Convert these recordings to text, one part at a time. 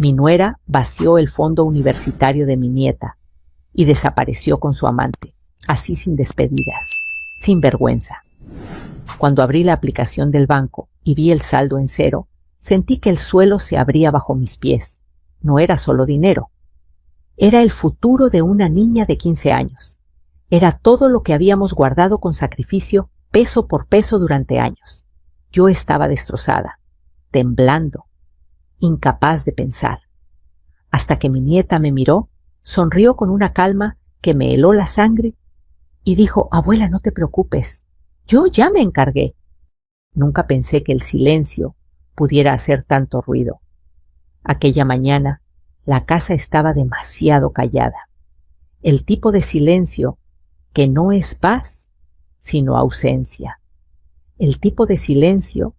Mi nuera vació el fondo universitario de mi nieta y desapareció con su amante, así sin despedidas, sin vergüenza. Cuando abrí la aplicación del banco y vi el saldo en cero, sentí que el suelo se abría bajo mis pies. No era solo dinero. Era el futuro de una niña de 15 años. Era todo lo que habíamos guardado con sacrificio, peso por peso durante años. Yo estaba destrozada, temblando, incapaz de pensar. Hasta que mi nieta me miró, sonrió con una calma que me heló la sangre y dijo: «Abuela, no te preocupes, yo ya me encargué». Nunca pensé que el silencio pudiera hacer tanto ruido. Aquella mañana la casa estaba demasiado callada. El tipo de silencio que no es paz, sino ausencia. El tipo de silencio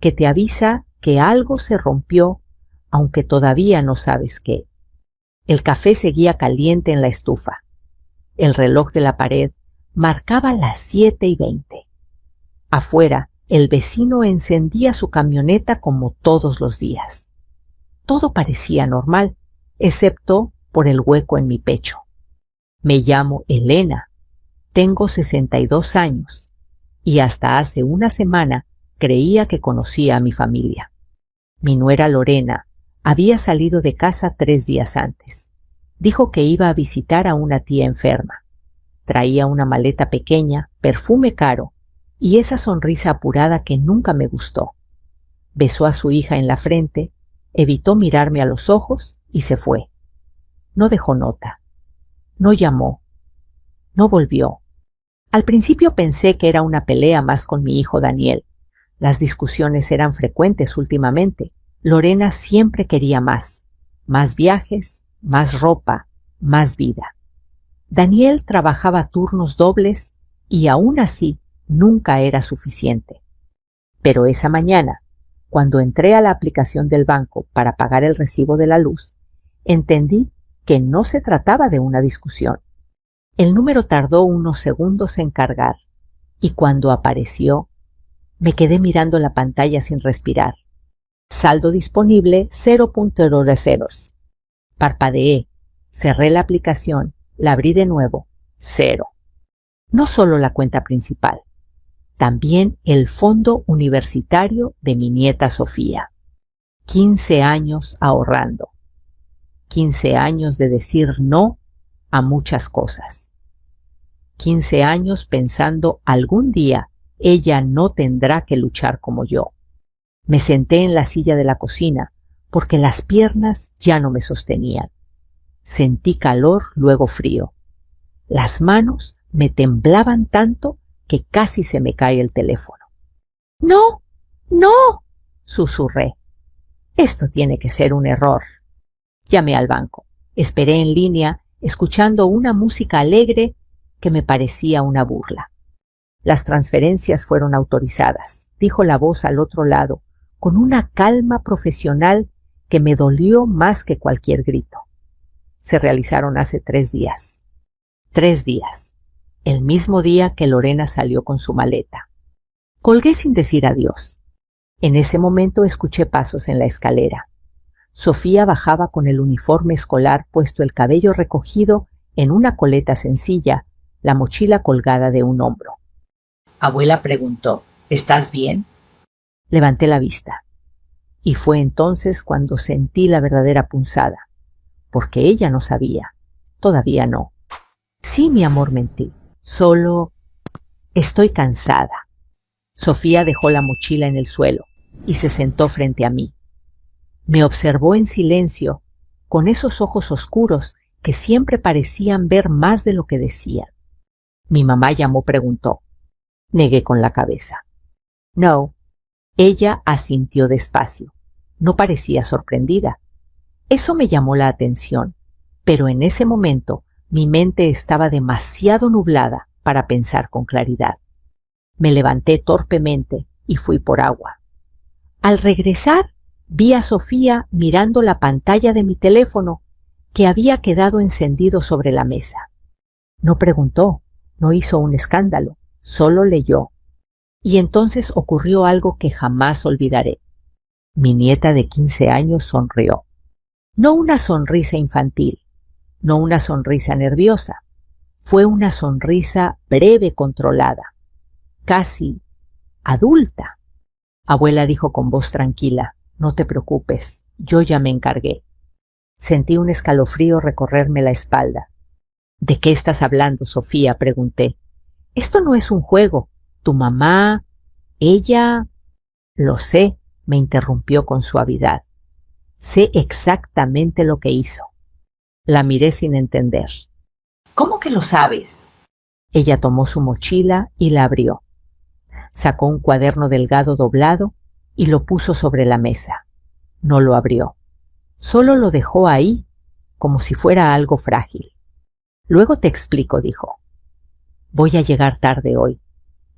que te avisa que algo se rompió, aunque todavía no sabes qué. El café seguía caliente en la estufa. El reloj de la pared marcaba las 7:20. Afuera, el vecino encendía su camioneta como todos los días. Todo parecía normal, excepto por el hueco en mi pecho. Me llamo Elena, tengo 62 años y hasta hace una semana creía que conocía a mi familia. Mi nuera Lorena había salido de casa 3 días antes. Dijo que iba a visitar a una tía enferma. Traía una maleta pequeña, perfume caro y esa sonrisa apurada que nunca me gustó. Besó a su hija en la frente, evitó mirarme a los ojos y se fue. No dejó nota. No llamó. No volvió. Al principio pensé que era una pelea más con mi hijo Daniel. Las discusiones eran frecuentes últimamente. Lorena siempre quería más viajes, más ropa, más vida. Daniel trabajaba turnos dobles y aún así nunca era suficiente. Pero esa mañana, cuando entré a la aplicación del banco para pagar el recibo de la luz, entendí que no se trataba de una discusión. El número tardó unos segundos en cargar y cuando apareció, me quedé mirando la pantalla sin respirar. Saldo disponible 0.00. Parpadeé, cerré la aplicación, la abrí de nuevo, 0. No solo la cuenta principal, también el fondo universitario de mi nieta Sofía. 15 años ahorrando. 15 años de decir no a muchas cosas. 15 años pensando algún día ella no tendrá que luchar como yo. Me senté en la silla de la cocina porque las piernas ya no me sostenían. Sentí calor, luego frío. Las manos me temblaban tanto que casi se me cae el teléfono. «¡No! ¡No!», susurré. Esto tiene que ser un error. Llamé al banco. Esperé en línea, escuchando una música alegre que me parecía una burla. Las transferencias fueron autorizadas, dijo la voz al otro lado, con una calma profesional que me dolió más que cualquier grito. Se realizaron hace 3 días. 3 días. El mismo día que Lorena salió con su maleta. Colgué sin decir adiós. En ese momento escuché pasos en la escalera. Sofía bajaba con el uniforme escolar puesto, el cabello recogido en una coleta sencilla, la mochila colgada de un hombro. Abuela preguntó: «¿Estás bien?». Levanté la vista. Y fue entonces cuando sentí la verdadera punzada, porque ella no sabía. Todavía no. «Sí, mi amor», mentí. «Solo estoy cansada». Sofía dejó la mochila en el suelo y se sentó frente a mí. Me observó en silencio, con esos ojos oscuros que siempre parecían ver más de lo que decían. «¿Mi mamá llamó?», preguntó. Negué con la cabeza. «No». Ella asintió despacio. No parecía sorprendida. Eso me llamó la atención, pero en ese momento mi mente estaba demasiado nublada para pensar con claridad. Me levanté torpemente y fui por agua. Al regresar, vi a Sofía mirando la pantalla de mi teléfono, que había quedado encendido sobre la mesa. No preguntó, no hizo un escándalo, solo leyó. Y entonces ocurrió algo que jamás olvidaré. Mi nieta de 15 años sonrió. No una sonrisa infantil, no una sonrisa nerviosa. Fue una sonrisa breve, controlada, casi adulta. Abuela dijo con voz tranquila: no te preocupes, yo ya me encargué. Sentí un escalofrío recorrerme la espalda. ¿De qué estás hablando, Sofía?, pregunté. Esto no es un juego. Tu mamá, ella... Lo sé, me interrumpió con suavidad. Sé exactamente lo que hizo. La miré sin entender. ¿Cómo que lo sabes? Ella tomó su mochila y la abrió. Sacó un cuaderno delgado doblado y lo puso sobre la mesa. No lo abrió. Solo lo dejó ahí, como si fuera algo frágil. Luego te explico, dijo. Voy a llegar tarde hoy.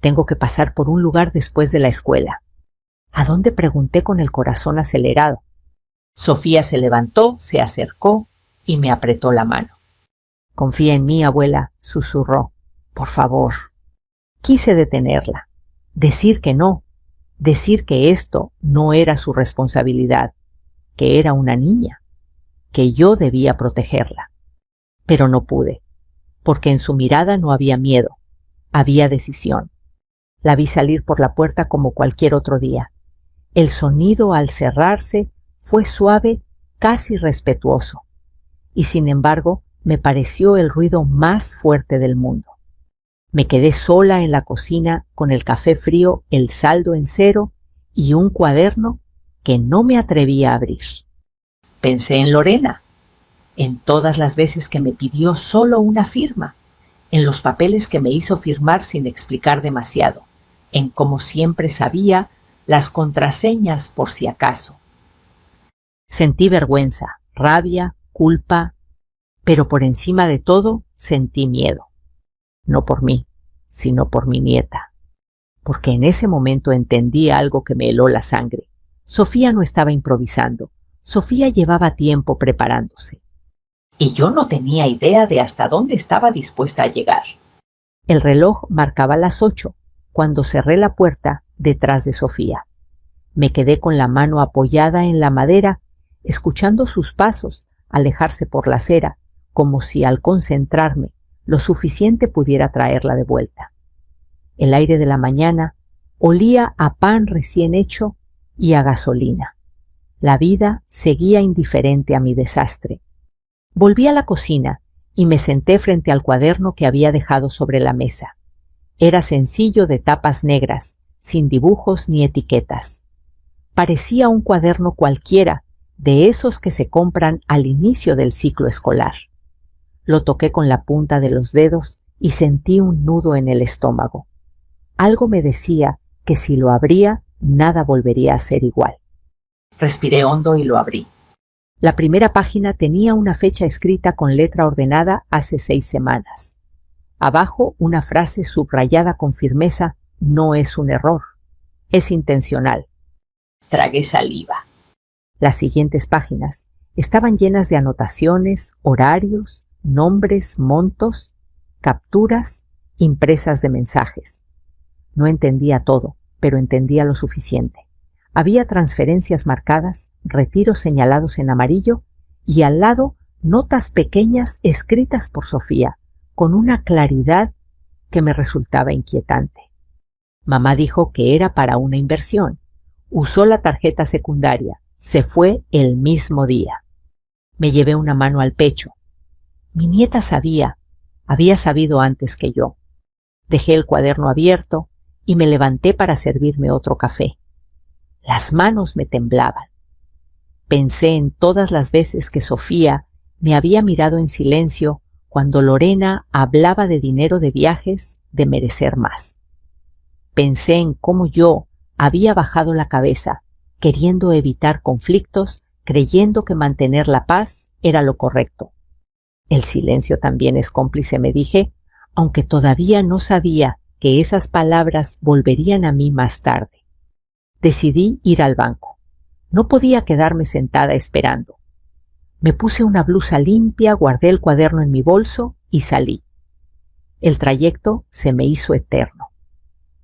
Tengo que pasar por un lugar después de la escuela. ¿A dónde?, pregunté con el corazón acelerado. Sofía se levantó, se acercó y me apretó la mano. Confía en mí, abuela, susurró. Por favor. Quise detenerla, decir que no, decir que esto no era su responsabilidad, que era una niña, que yo debía protegerla. Pero no pude, porque en su mirada no había miedo, había decisión. La vi salir por la puerta como cualquier otro día. El sonido al cerrarse fue suave, casi respetuoso, y sin embargo me pareció el ruido más fuerte del mundo. Me quedé sola en la cocina con el café frío, el saldo en cero y un cuaderno que no me atrevía a abrir. Pensé en Lorena, en todas las veces que me pidió solo una firma, en los papeles que me hizo firmar sin explicar demasiado, en cómo siempre sabía las contraseñas por si acaso. Sentí vergüenza, rabia, culpa, pero por encima de todo sentí miedo. No por mí, sino por mi nieta. Porque en ese momento entendí algo que me heló la sangre. Sofía no estaba improvisando. Sofía llevaba tiempo preparándose. Y yo no tenía idea de hasta dónde estaba dispuesta a llegar. El reloj marcaba las 8, cuando cerré la puerta detrás de Sofía. Me quedé con la mano apoyada en la madera, escuchando sus pasos alejarse por la acera, como si al concentrarme lo suficiente pudiera traerla de vuelta. El aire de la mañana olía a pan recién hecho y a gasolina. La vida seguía indiferente a mi desastre. Volví a la cocina y me senté frente al cuaderno que había dejado sobre la mesa. Era sencillo, de tapas negras, sin dibujos ni etiquetas. Parecía un cuaderno cualquiera, de esos que se compran al inicio del ciclo escolar. Lo toqué con la punta de los dedos y sentí un nudo en el estómago. Algo me decía que si lo abría, nada volvería a ser igual. Respiré hondo y lo abrí. La primera página tenía una fecha escrita con letra ordenada hace 6 semanas. Abajo una frase subrayada con firmeza: no es un error, es intencional. Tragué saliva. Las siguientes páginas estaban llenas de anotaciones, horarios, nombres, montos, capturas, impresas de mensajes. No entendía todo, pero entendía lo suficiente. Había transferencias marcadas, retiros señalados en amarillo y al lado notas pequeñas escritas por Sofía, con una claridad que me resultaba inquietante. Mamá dijo que era para una inversión. Usó la tarjeta secundaria. Se fue el mismo día. Me llevé una mano al pecho. Mi nieta había sabido antes que yo. Dejé el cuaderno abierto y me levanté para servirme otro café. Las manos me temblaban. Pensé en todas las veces que Sofía me había mirado en silencio cuando Lorena hablaba de dinero, de viajes, de merecer más. Pensé en cómo yo había bajado la cabeza, queriendo evitar conflictos, creyendo que mantener la paz era lo correcto. El silencio también es cómplice, me dije, aunque todavía no sabía que esas palabras volverían a mí más tarde. Decidí ir al banco. No podía quedarme sentada esperando. Me puse una blusa limpia, guardé el cuaderno en mi bolso y salí. El trayecto se me hizo eterno.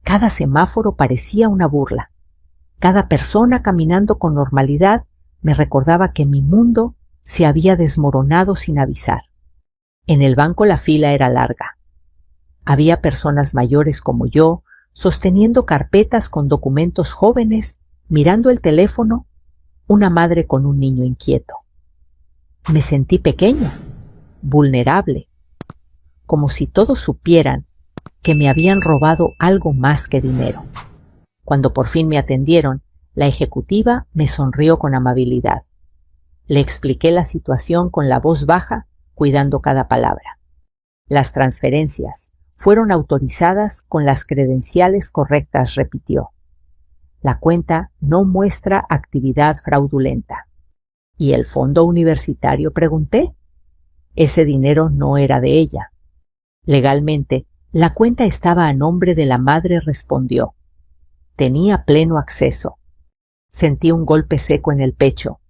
Cada semáforo parecía una burla. Cada persona caminando con normalidad me recordaba que mi mundo se había desmoronado sin avisar. En el banco la fila era larga. Había personas mayores como yo, sosteniendo carpetas con documentos jóvenes, mirando el teléfono, una madre con un niño inquieto. Me sentí pequeña, vulnerable, como si todos supieran que me habían robado algo más que dinero. Cuando por fin me atendieron, la ejecutiva me sonrió con amabilidad. Le expliqué la situación con la voz baja, cuidando cada palabra. Las transferencias fueron autorizadas con las credenciales correctas, repitió. La cuenta no muestra actividad fraudulenta. ¿Y el fondo universitario?, pregunté. Ese dinero no era de ella. Legalmente, la cuenta estaba a nombre de la madre, respondió. Tenía pleno acceso. Sentí un golpe seco en el pecho.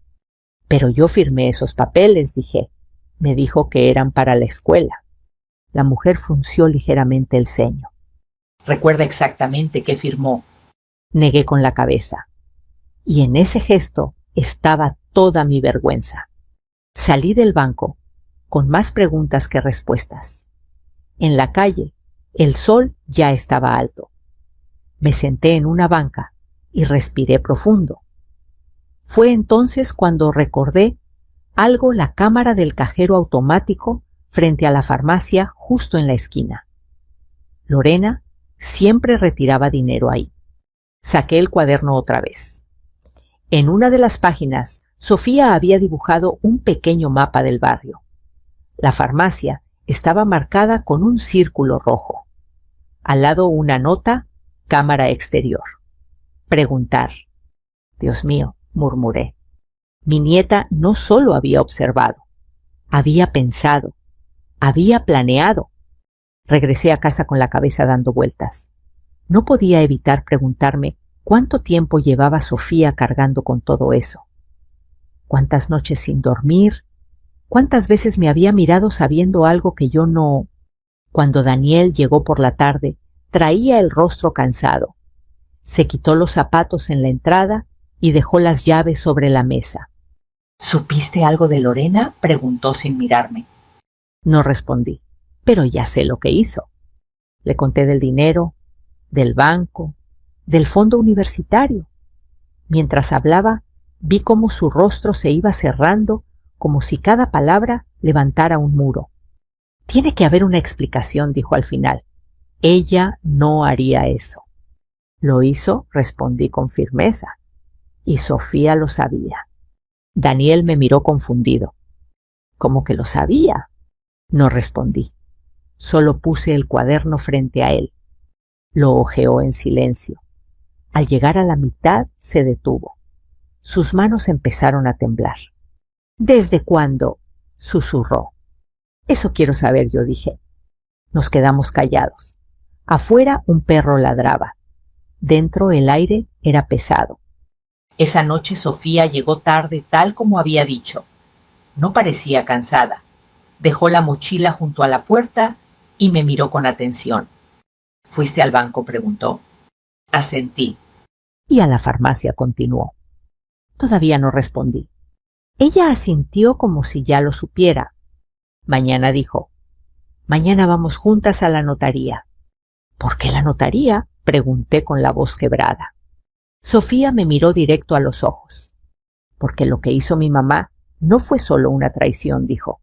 Pero yo firmé esos papeles, dije. Me dijo que eran para la escuela. La mujer frunció ligeramente el ceño. ¿Recuerda exactamente qué firmó? Negué con la cabeza. Y en ese gesto estaba toda mi vergüenza. Salí del banco con más preguntas que respuestas. En la calle, el sol ya estaba alto. Me senté en una banca y respiré profundo. Fue entonces cuando recordé algo la cámara del cajero automático frente a la farmacia justo en la esquina. Lorena siempre retiraba dinero ahí. Saqué el cuaderno otra vez. En una de las páginas, Sofía había dibujado un pequeño mapa del barrio. La farmacia estaba marcada con un círculo rojo. Al lado una nota, cámara exterior. Preguntar. Dios mío, murmuré. Mi nieta no solo había observado, había pensado, había planeado. Regresé a casa con la cabeza dando vueltas. No podía evitar preguntarme cuánto tiempo llevaba Sofía cargando con todo eso. Cuántas noches sin dormir, cuántas veces me había mirado sabiendo algo que yo no. Cuando Daniel llegó por la tarde, traía el rostro cansado. Se quitó los zapatos en la entrada y dejó las llaves sobre la mesa. ¿Supiste algo de Lorena?, preguntó sin mirarme. No respondí, pero ya sé lo que hizo. Le conté del dinero, del banco, del fondo universitario. Mientras hablaba, vi cómo su rostro se iba cerrando, como si cada palabra levantara un muro. Tiene que haber una explicación, dijo al final. Ella no haría eso. ¿Lo hizo?, respondí con firmeza. Y Sofía lo sabía. Daniel me miró confundido. ¿Cómo que lo sabía? No respondí. Solo puse el cuaderno frente a él. Lo hojeó en silencio. Al llegar a la mitad se detuvo. Sus manos empezaron a temblar. ¿Desde cuándo?, susurró. Eso quiero saber yo, dije. Nos quedamos callados. Afuera un perro ladraba. Dentro el aire era pesado. Esa noche Sofía llegó tarde tal como había dicho. No parecía cansada. Dejó la mochila junto a la puerta y me miró con atención. ¿Fuiste al banco?, preguntó. Asentí. ¿Y a la farmacia?, continuó. Todavía no respondí. Ella asintió como si ya lo supiera. Mañana, dijo. Mañana vamos juntas a la notaría. ¿Por qué la notaría?, pregunté con la voz quebrada. Sofía me miró directo a los ojos. Porque lo que hizo mi mamá no fue solo una traición, dijo.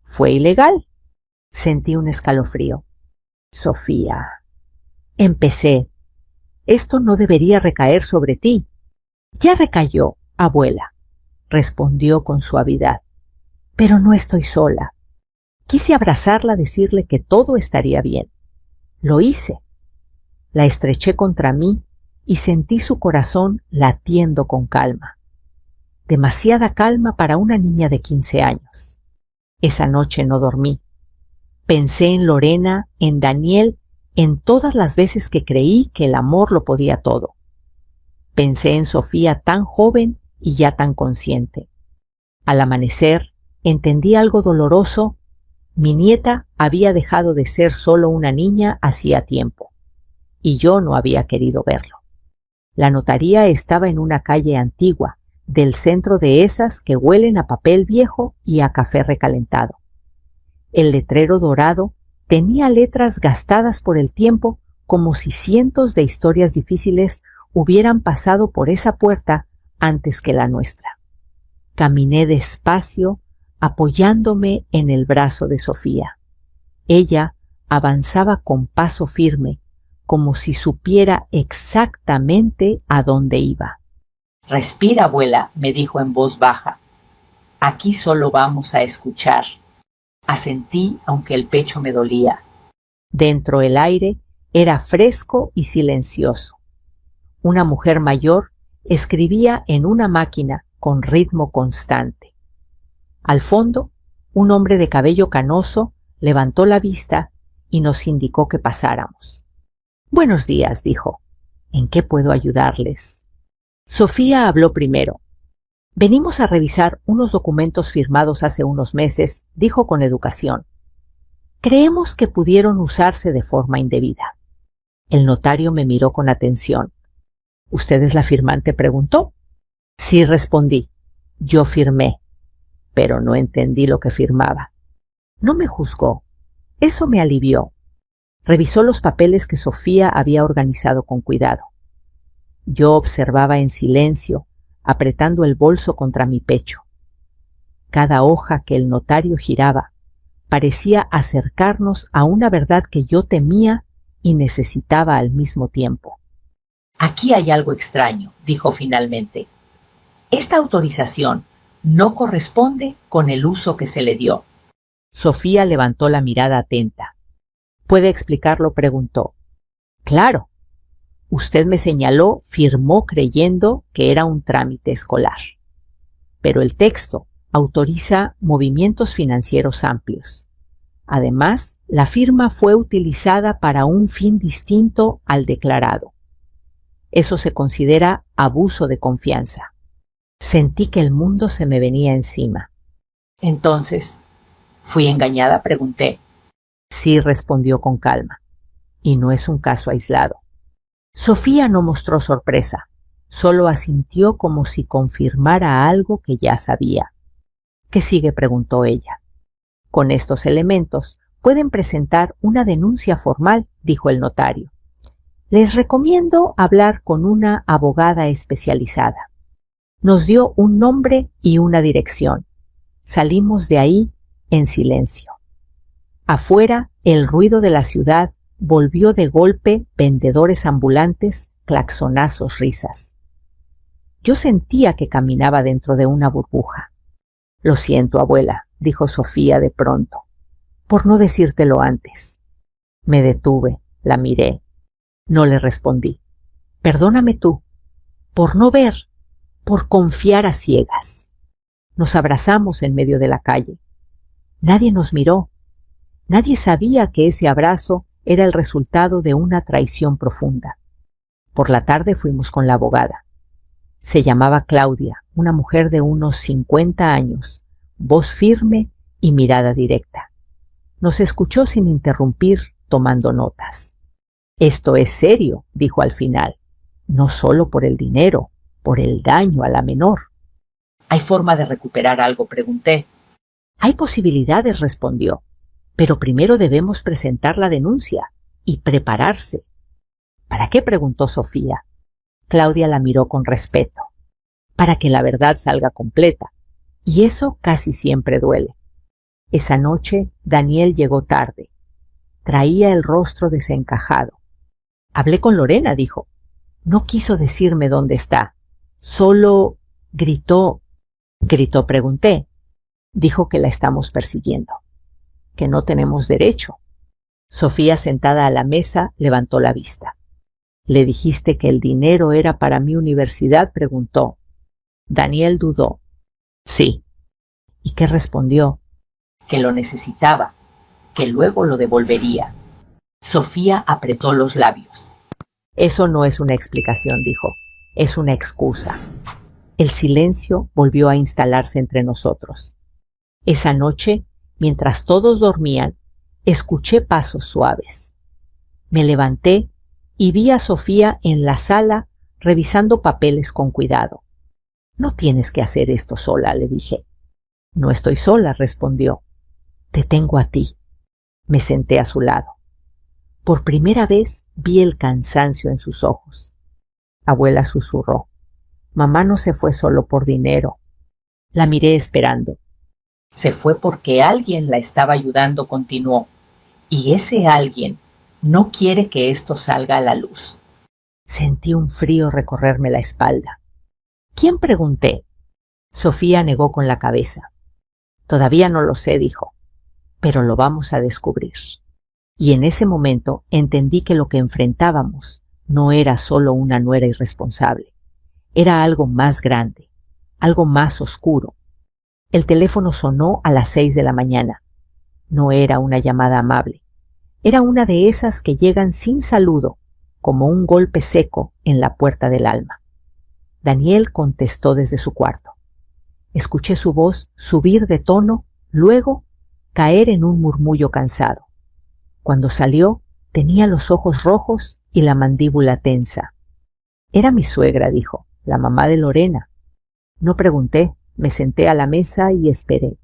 Fue ilegal. Sentí un escalofrío. Sofía. Empecé. Esto no debería recaer sobre ti. Ya recayó, abuela, respondió con suavidad. Pero no estoy sola. Quise abrazarla, decirle que todo estaría bien. Lo hice. La estreché contra mí y sentí su corazón latiendo con calma. Demasiada calma para una niña de 15 años. Esa noche no dormí. Pensé en Lorena, en Daniel, en todas las veces que creí que el amor lo podía todo. Pensé en Sofía tan joven y ya tan consciente. Al amanecer, entendí algo doloroso. Mi nieta había dejado de ser solo una niña hacía tiempo, y yo no había querido verlo. La notaría estaba en una calle antigua, del centro de esas que huelen a papel viejo y a café recalentado. El letrero dorado tenía letras gastadas por el tiempo, como si cientos de historias difíciles hubieran pasado por esa puerta antes que la nuestra. Caminé despacio, apoyándome en el brazo de Sofía. Ella avanzaba con paso firme, como si supiera exactamente a dónde iba. «Respira, abuela», me dijo en voz baja. «Aquí solo vamos a escuchar». Asentí, aunque el pecho me dolía. Dentro el aire era fresco y silencioso. Una mujer mayor escribía en una máquina con ritmo constante. Al fondo, un hombre de cabello canoso levantó la vista y nos indicó que pasáramos. «Buenos días», dijo. «¿En qué puedo ayudarles?» Sofía habló primero. «Venimos a revisar unos documentos firmados hace unos meses», dijo con educación. «Creemos que pudieron usarse de forma indebida». El notario me miró con atención. «¿Usted es la firmante?», preguntó. «Sí», respondí. «Yo firmé, pero no entendí lo que firmaba». No me juzgó. Eso me alivió. Revisó los papeles que Sofía había organizado con cuidado. Yo observaba en silencio, apretando el bolso contra mi pecho. Cada hoja que el notario giraba parecía acercarnos a una verdad que yo temía y necesitaba al mismo tiempo. «Aquí hay algo extraño», dijo finalmente. «Esta autorización no corresponde con el uso que se le dio». Sofía levantó la mirada atenta. «¿Puede explicarlo?», preguntó. «Claro. Usted me señaló, firmó creyendo que era un trámite escolar. Pero el texto autoriza movimientos financieros amplios. Además, la firma fue utilizada para un fin distinto al declarado. Eso se considera abuso de confianza». Sentí que el mundo se me venía encima. «Entonces, ¿fui engañada?», pregunté. «Sí», respondió con calma. «Y no es un caso aislado». Sofía no mostró sorpresa, solo asintió como si confirmara algo que ya sabía. «¿Qué sigue?», preguntó ella. «Con estos elementos pueden presentar una denuncia formal», dijo el notario. «Les recomiendo hablar con una abogada especializada». Nos dio un nombre y una dirección. Salimos de ahí en silencio. Afuera, el ruido de la ciudad volvió de golpe, vendedores ambulantes, claxonazos, risas. Yo sentía que caminaba dentro de una burbuja. «Lo siento, abuela», dijo Sofía de pronto, «por no decírtelo antes». Me detuve, la miré. No le respondí. «Perdóname tú, por no ver, por confiar a ciegas». Nos abrazamos en medio de la calle. Nadie nos miró. Nadie sabía que ese abrazo era el resultado de una traición profunda. Por la tarde fuimos con la abogada. Se llamaba Claudia, una mujer de unos 50 años, voz firme y mirada directa. Nos escuchó sin interrumpir, tomando notas. «Esto es serio», dijo al final, «no solo por el dinero, por el daño a la menor». «¿Hay forma de recuperar algo?», pregunté. «Hay posibilidades», respondió, «pero primero debemos presentar la denuncia y prepararse». «¿Para qué?», preguntó Sofía. Claudia la miró con respeto. «Para que la verdad salga completa, y eso casi siempre duele». Esa noche Daniel llegó tarde. Traía el rostro desencajado. «Hablé con Lorena», dijo. «No quiso decirme dónde está. Solo gritó». «¿Gritó?», pregunté. «Dijo que la estamos persiguiendo, que no tenemos derecho». Sofía, sentada a la mesa, levantó la vista. «¿Le dijiste que el dinero era para mi universidad?», preguntó. Daniel dudó. «Sí». «¿Y qué respondió?». «Que lo necesitaba, que luego lo devolvería». Sofía apretó los labios. «Eso no es una explicación», dijo. «Es una excusa». El silencio volvió a instalarse entre nosotros. Esa noche, mientras todos dormían, escuché pasos suaves. Me levanté y vi a Sofía en la sala revisando papeles con cuidado. No tienes que hacer esto sola, le dije. No estoy sola, respondió. Te tengo a ti. Me senté a su lado. Por primera vez vi el cansancio en sus ojos. Abuela susurró. Mamá no se fue solo por dinero. La miré esperando. Se fue porque alguien la estaba ayudando, continuó. Y ese alguien no quiere que esto salga a la luz. Sentí un frío recorrerme la espalda. ¿Quién? Pregunté. Sofía negó con la cabeza. Todavía no lo sé, dijo, pero lo vamos a descubrir. Y en ese momento entendí que lo que enfrentábamos no era solo una nuera irresponsable. Era algo más grande, algo más oscuro. El teléfono sonó a las 6 de la mañana. No era una llamada amable. Era una de esas que llegan sin saludo, como un golpe seco en la puerta del alma. Daniel contestó desde su cuarto. Escuché su voz subir de tono, luego caer en un murmullo cansado. Cuando salió, tenía los ojos rojos y la mandíbula tensa. Era mi suegra, dijo, la mamá de Lorena. No pregunté, me senté a la mesa y esperé.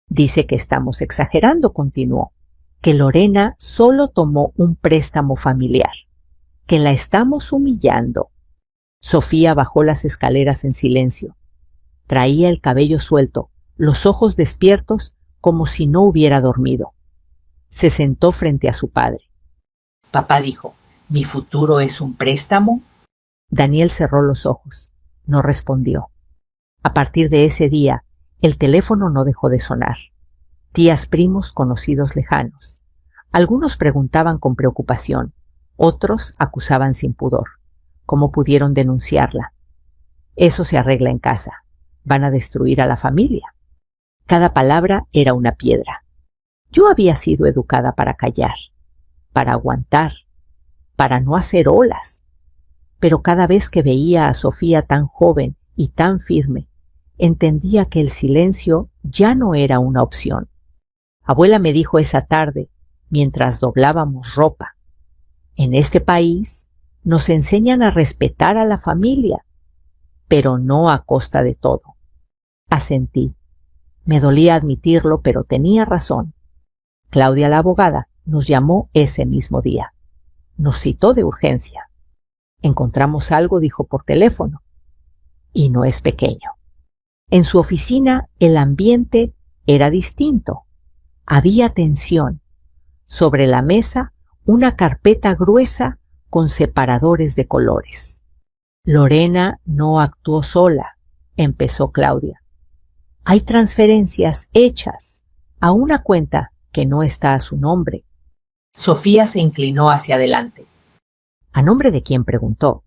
Dice que estamos exagerando, continuó, que Lorena solo tomó un préstamo familiar, que la estamos humillando. Sofía bajó las escaleras en silencio. Traía el cabello suelto, los ojos despiertos como si no hubiera dormido. Se sentó frente a su padre. Papá dijo, ¿mi futuro es un préstamo? Daniel cerró los ojos. No respondió. A partir de ese día, el teléfono no dejó de sonar. Tías, primos, conocidos lejanos. Algunos preguntaban con preocupación, otros acusaban sin pudor. ¿Cómo pudieron denunciarla? Eso se arregla en casa. Van a destruir a la familia. Cada palabra era una piedra. Yo había sido educada para callar, para aguantar, para no hacer olas. Pero cada vez que veía a Sofía tan joven y tan firme, entendía que el silencio ya no era una opción. Abuela me dijo esa tarde, mientras doblábamos ropa, en este país nos enseñan a respetar a la familia, pero no a costa de todo. Asentí. Me dolía admitirlo, pero tenía razón. Claudia, la abogada, nos llamó ese mismo día. Nos citó de urgencia. Encontramos algo, dijo por teléfono. Y no es pequeño. En su oficina el ambiente era distinto. Había tensión. Sobre la mesa una carpeta gruesa con separadores de colores. Lorena no actuó sola, empezó Claudia. Hay transferencias hechas a una cuenta que no está a su nombre. Sofía se inclinó hacia adelante. ¿A nombre de quién? Preguntó.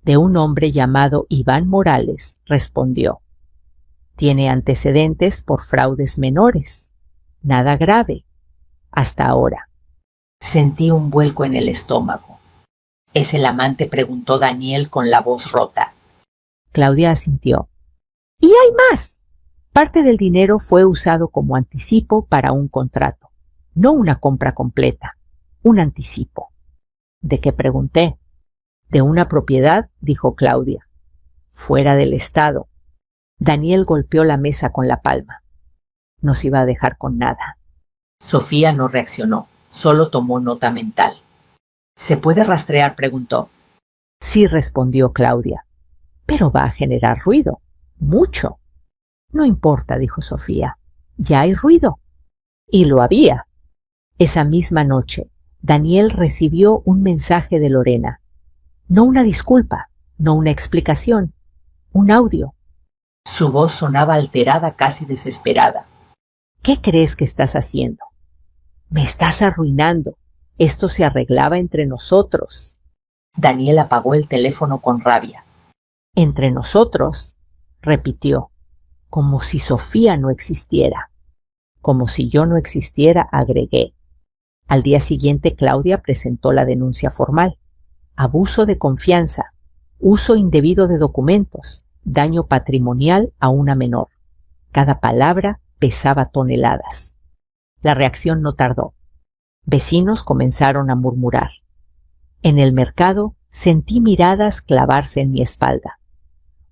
De un hombre llamado Iván Morales, respondió. Tiene antecedentes por fraudes menores. Nada grave. Hasta ahora. Sentí un vuelco en el estómago. ¿Es el amante? Preguntó Daniel con la voz rota. Claudia asintió. ¡Y hay más! Parte del dinero fue usado como anticipo para un contrato, no una compra completa, un anticipo. ¿De qué? Pregunté. De una propiedad, dijo Claudia. Fuera del estado. Daniel golpeó la mesa con la palma. Nos iba a dejar con nada. Sofía no reaccionó, solo tomó nota mental. ¿Se puede rastrear? Preguntó. Sí, respondió Claudia. Pero va a generar ruido, mucho. No importa, dijo Sofía. Ya hay ruido. Y lo había. Esa misma noche, Daniel recibió un mensaje de Lorena. No una disculpa, no una explicación, un audio. Su voz sonaba alterada, casi desesperada. ¿Qué crees que estás haciendo? Me estás arruinando. Esto se arreglaba entre nosotros. Daniel apagó el teléfono con rabia. Entre nosotros, repitió, como si Sofía no existiera. Como si yo no existiera, agregué. Al día siguiente, Claudia presentó la denuncia formal. Abuso de confianza, uso indebido de documentos, daño patrimonial a una menor. Cada palabra pesaba toneladas. La reacción no tardó. Vecinos comenzaron a murmurar. En el mercado sentí miradas clavarse en mi espalda.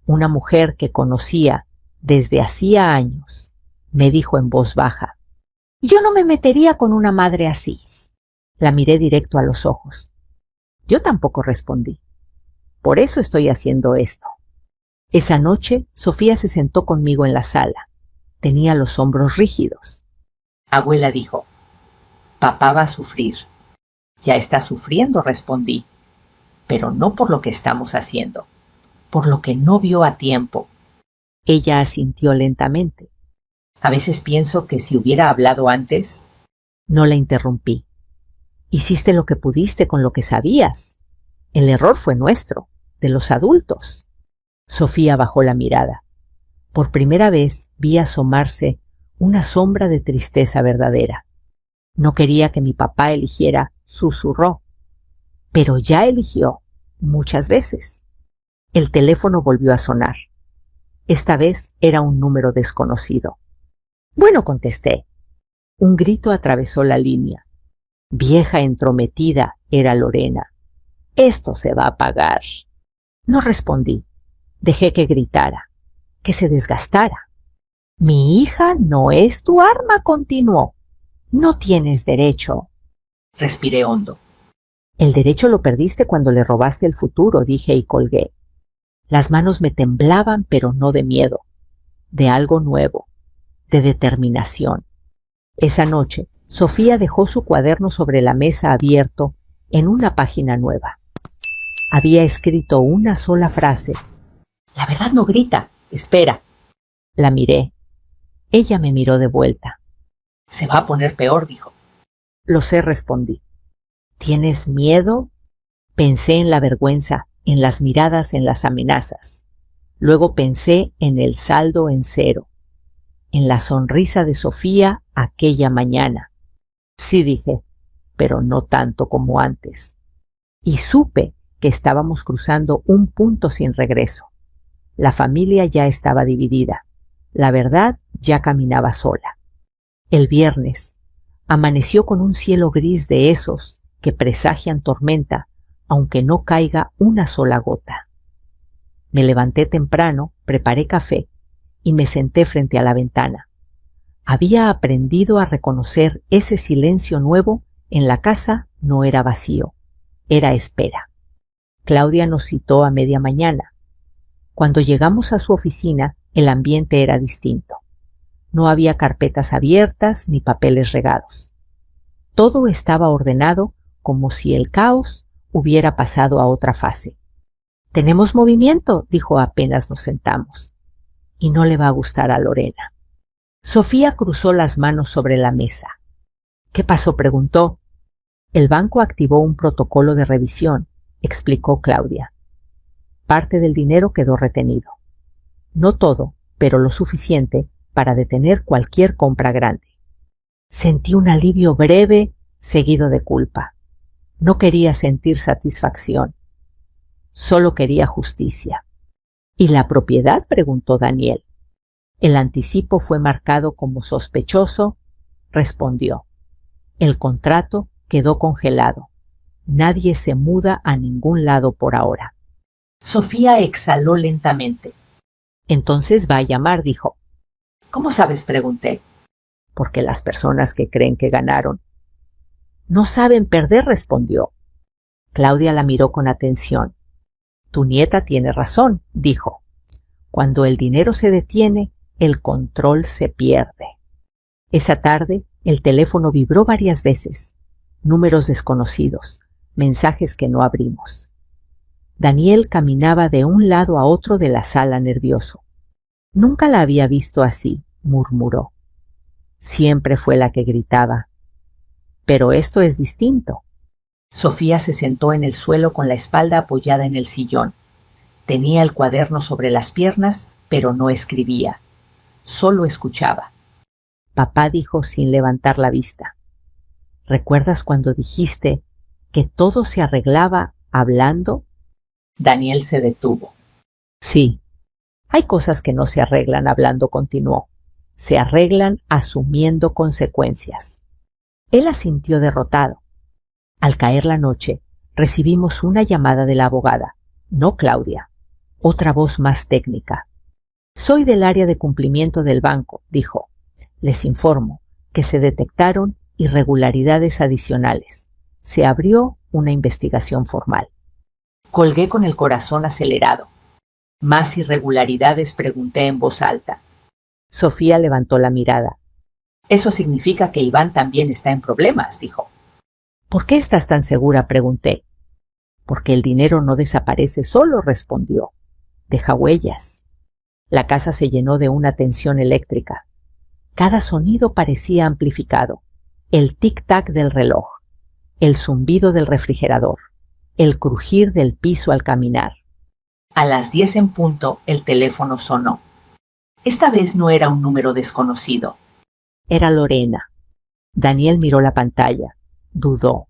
Una mujer que conocía desde hacía años me dijo en voz baja: «Yo no me metería con una madre así». La miré directo a los ojos. Yo tampoco respondí. Por eso estoy haciendo esto. Esa noche, Sofía se sentó conmigo en la sala. Tenía los hombros rígidos. Abuela dijo: «Papá va a sufrir». «Ya está sufriendo», respondí, «pero no por lo que estamos haciendo, por lo que no vio a tiempo». Ella asintió lentamente. A veces pienso que si hubiera hablado antes... No la interrumpí. Hiciste lo que pudiste con lo que sabías. El error fue nuestro, de los adultos. Sofía bajó la mirada. Por primera vez vi asomarse una sombra de tristeza verdadera. No quería que mi papá eligiera, susurró. Pero ya eligió, muchas veces. El teléfono volvió a sonar. Esta vez era un número desconocido. «Bueno», contesté. Un grito atravesó la línea. Vieja entrometida era Lorena. «Esto se va a apagar». No respondí. Dejé que gritara, que se desgastara. «Mi hija no es tu arma», continuó. «No tienes derecho». Respiré hondo. «El derecho lo perdiste cuando le robaste el futuro», dije y colgué. Las manos me temblaban, pero no de miedo, de algo nuevo, de determinación. Esa noche, Sofía dejó su cuaderno sobre la mesa abierto en una página nueva. Había escrito una sola frase. «La verdad no grita, espera». La miré. Ella me miró de vuelta. «Se va a poner peor», dijo. «Lo sé», respondí. «¿Tienes miedo?» Pensé en la vergüenza, en las miradas, en las amenazas. Luego pensé en el saldo en cero, en la sonrisa de Sofía aquella mañana. Sí, dije, pero no tanto como antes. Y supe que estábamos cruzando un punto sin regreso. La familia ya estaba dividida. La verdad ya caminaba sola. El viernes amaneció con un cielo gris de esos que presagian tormenta, aunque no caiga una sola gota. Me levanté temprano, preparé café y me senté frente a la ventana. Había aprendido a reconocer ese silencio nuevo. En la casa no era vacío, era espera. Claudia nos citó a media mañana. Cuando llegamos a su oficina, el ambiente era distinto. No había carpetas abiertas ni papeles regados. Todo estaba ordenado como si el caos hubiera pasado a otra fase. «Tenemos movimiento», dijo apenas nos sentamos. «Y no le va a gustar a Lorena». Sofía cruzó las manos sobre la mesa. «¿Qué pasó?», preguntó. «El banco activó un protocolo de revisión», explicó Claudia. «Parte del dinero quedó retenido. No todo, pero lo suficiente para detener cualquier compra grande». Sentí un alivio breve, seguido de culpa. No quería sentir satisfacción. Solo quería justicia. «¿Y la propiedad?», preguntó Daniel. «El anticipo fue marcado como sospechoso», respondió. «El contrato quedó congelado. Nadie se muda a ningún lado por ahora». Sofía exhaló lentamente. «Entonces va a llamar», dijo. «¿Cómo sabes?», pregunté. «Porque las personas que creen que ganaron no saben perder», respondió. Claudia la miró con atención. «Tu nieta tiene razón», dijo. «Cuando el dinero se detiene, el control se pierde». Esa tarde, el teléfono vibró varias veces. Números desconocidos, mensajes que no abrimos. Daniel caminaba de un lado a otro de la sala nervioso. «Nunca la había visto así», murmuró. «Siempre fue la que gritaba. Pero esto es distinto». Sofía se sentó en el suelo con la espalda apoyada en el sillón. Tenía el cuaderno sobre las piernas, pero no escribía. Solo escuchaba. Papá dijo sin levantar la vista: «¿Recuerdas cuando dijiste que todo se arreglaba hablando?» Daniel se detuvo. «Sí. Hay cosas que no se arreglan hablando», continuó. «Se arreglan asumiendo consecuencias». Él asintió derrotado. Al caer la noche, recibimos una llamada de la abogada, no Claudia. Otra voz más técnica. Soy del área de cumplimiento del banco, dijo. Les informo que se detectaron irregularidades adicionales. Se abrió una investigación formal. Colgué con el corazón acelerado. ¿Más irregularidades?, pregunté en voz alta. Sofía levantó la mirada. Eso significa que Iván también está en problemas, dijo. ¿Por qué estás tan segura?, pregunté. Porque el dinero no desaparece solo, respondió. Deja huellas. La casa se llenó de una tensión eléctrica. Cada sonido parecía amplificado. El tic-tac del reloj, el zumbido del refrigerador, el crujir del piso al caminar. A las 10 en punto el teléfono sonó. Esta vez no era un número desconocido. Era Lorena. Daniel miró la pantalla. Dudó.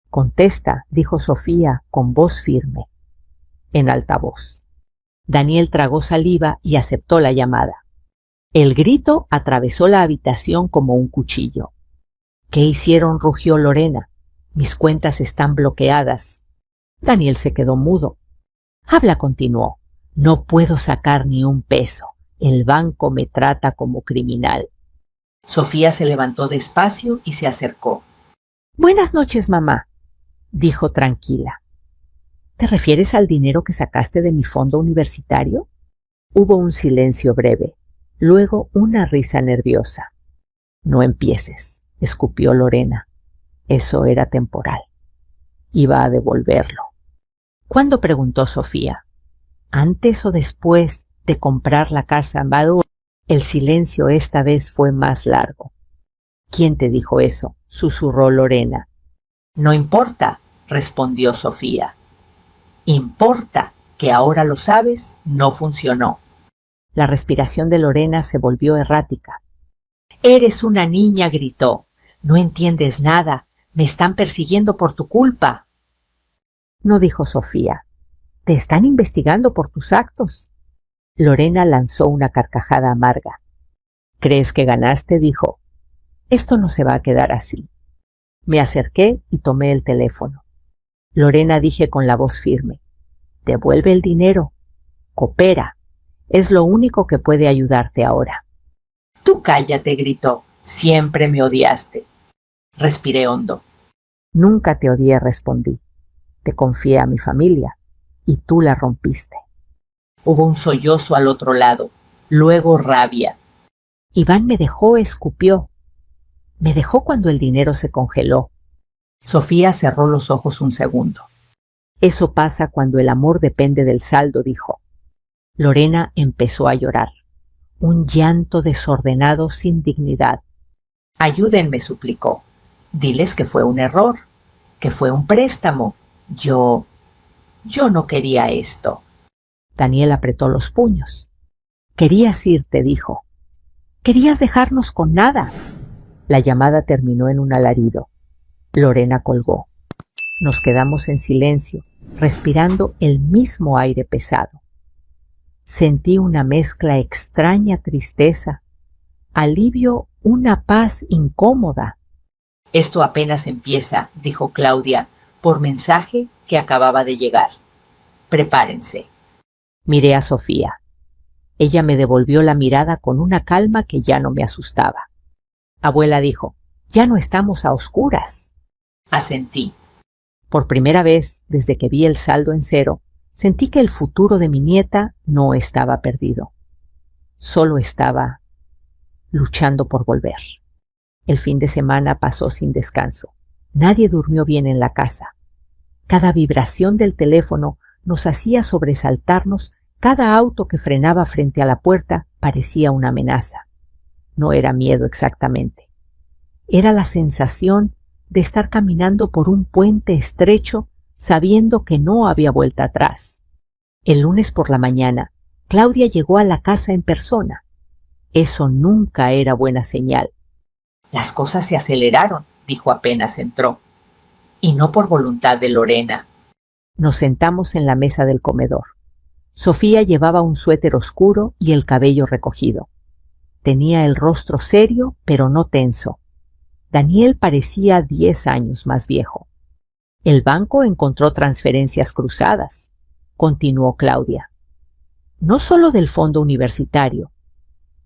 Contesta, dijo Sofía con voz firme. En altavoz. Daniel tragó saliva y aceptó la llamada. El grito atravesó la habitación como un cuchillo. ¿Qué hicieron?, rugió Lorena. Mis cuentas están bloqueadas. Daniel se quedó mudo. Habla, continuó. No puedo sacar ni un peso. El banco me trata como criminal. Sofía se levantó despacio y se acercó. Buenas noches, mamá, dijo tranquila. ¿Te refieres al dinero que sacaste de mi fondo universitario? Hubo un silencio breve, luego una risa nerviosa. No empieces, escupió Lorena. Eso era temporal. Iba a devolverlo. ¿Cuándo?, preguntó Sofía. ¿Antes o después de comprar la casa en Badoo? El silencio esta vez fue más largo. ¿Quién te dijo eso?, susurró Lorena. No importa, respondió Sofía. Importa que ahora lo sabes, no funcionó. La respiración de Lorena se volvió errática. Eres una niña, gritó. No entiendes nada. Me están persiguiendo por tu culpa. No, dijo Sofía. Te están investigando por tus actos. Lorena lanzó una carcajada amarga. ¿Crees que ganaste?, dijo. Esto no se va a quedar así. Me acerqué y tomé el teléfono. Lorena, dije con la voz firme. Devuelve el dinero. Coopera. Es lo único que puede ayudarte ahora. Tú cállate, gritó. Siempre me odiaste. Respiré hondo. Nunca te odié, respondí. Te confié a mi familia y tú la rompiste. Hubo un sollozo al otro lado, luego rabia. Iván me dejó, escupió. Me dejó cuando el dinero se congeló. Sofía cerró los ojos un segundo. Eso pasa cuando el amor depende del saldo, dijo. Lorena empezó a llorar. Un llanto desordenado sin dignidad. Ayúdenme, suplicó. Diles que fue un error, que fue un préstamo. Yo no quería esto. Daniel apretó los puños. Querías irte, dijo. Querías dejarnos con nada. La llamada terminó en un alarido. Lorena colgó. Nos quedamos en silencio, respirando el mismo aire pesado. Sentí una mezcla extraña, tristeza, alivio, una paz incómoda. Esto apenas empieza, dijo Claudia, por mensaje que acababa de llegar. Prepárense. Miré a Sofía. Ella me devolvió la mirada con una calma que ya no me asustaba. Abuela dijo, ya no estamos a oscuras. Asentí. Por primera vez, desde que vi el saldo en cero, sentí que el futuro de mi nieta no estaba perdido. Solo estaba luchando por volver. El fin de semana pasó sin descanso. Nadie durmió bien en la casa. Cada vibración del teléfono nos hacía sobresaltarnos. Cada auto que frenaba frente a la puerta parecía una amenaza. No era miedo exactamente. Era la sensación de estar caminando por un puente estrecho sabiendo que no había vuelta atrás. El lunes por la mañana, Claudia llegó a la casa en persona. Eso nunca era buena señal. Las cosas se aceleraron, dijo apenas entró. Y no por voluntad de Lorena. Nos sentamos en la mesa del comedor. Sofía llevaba un suéter oscuro y el cabello recogido. Tenía el rostro serio, pero no tenso. Daniel parecía 10 años más viejo. El banco encontró transferencias cruzadas, continuó Claudia. no solo del fondo universitario.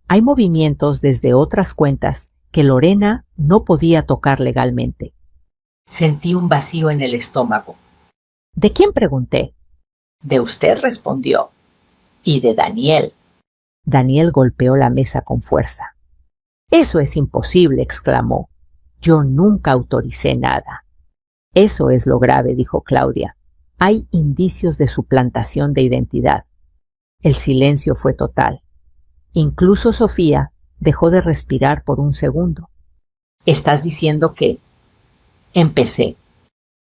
Hay movimientos desde otras cuentas que Lorena no podía tocar legalmente. Sentí un vacío en el estómago. ¿De quién pregunté? De usted, respondió. Y de Daniel. Daniel golpeó la mesa con fuerza. Eso es imposible, exclamó. Yo nunca autoricé nada. Eso es lo grave, dijo Claudia. Hay indicios de suplantación de identidad. El silencio fue total. Incluso Sofía dejó de respirar por un segundo. ¿Estás diciendo que...? Empecé.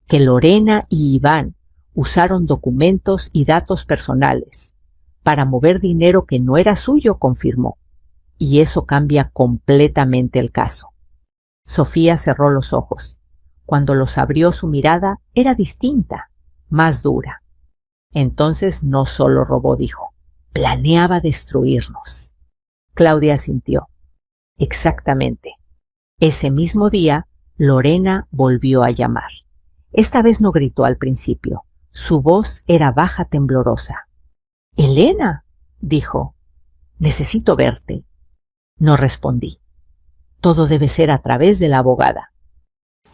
Que Lorena y Iván usaron documentos y datos personales para mover dinero que no era suyo, confirmó. Y eso cambia completamente el caso. Sofía cerró los ojos. Cuando los abrió, su mirada era distinta, más dura. Entonces no solo robó, dijo. Planeaba destruirnos. Claudia asintió. Exactamente. Ese mismo día, Lorena volvió a llamar. Esta vez no gritó al principio. Su voz era baja, temblorosa. «Elena», dijo, «necesito verte». No respondí. Todo debe ser a través de la abogada.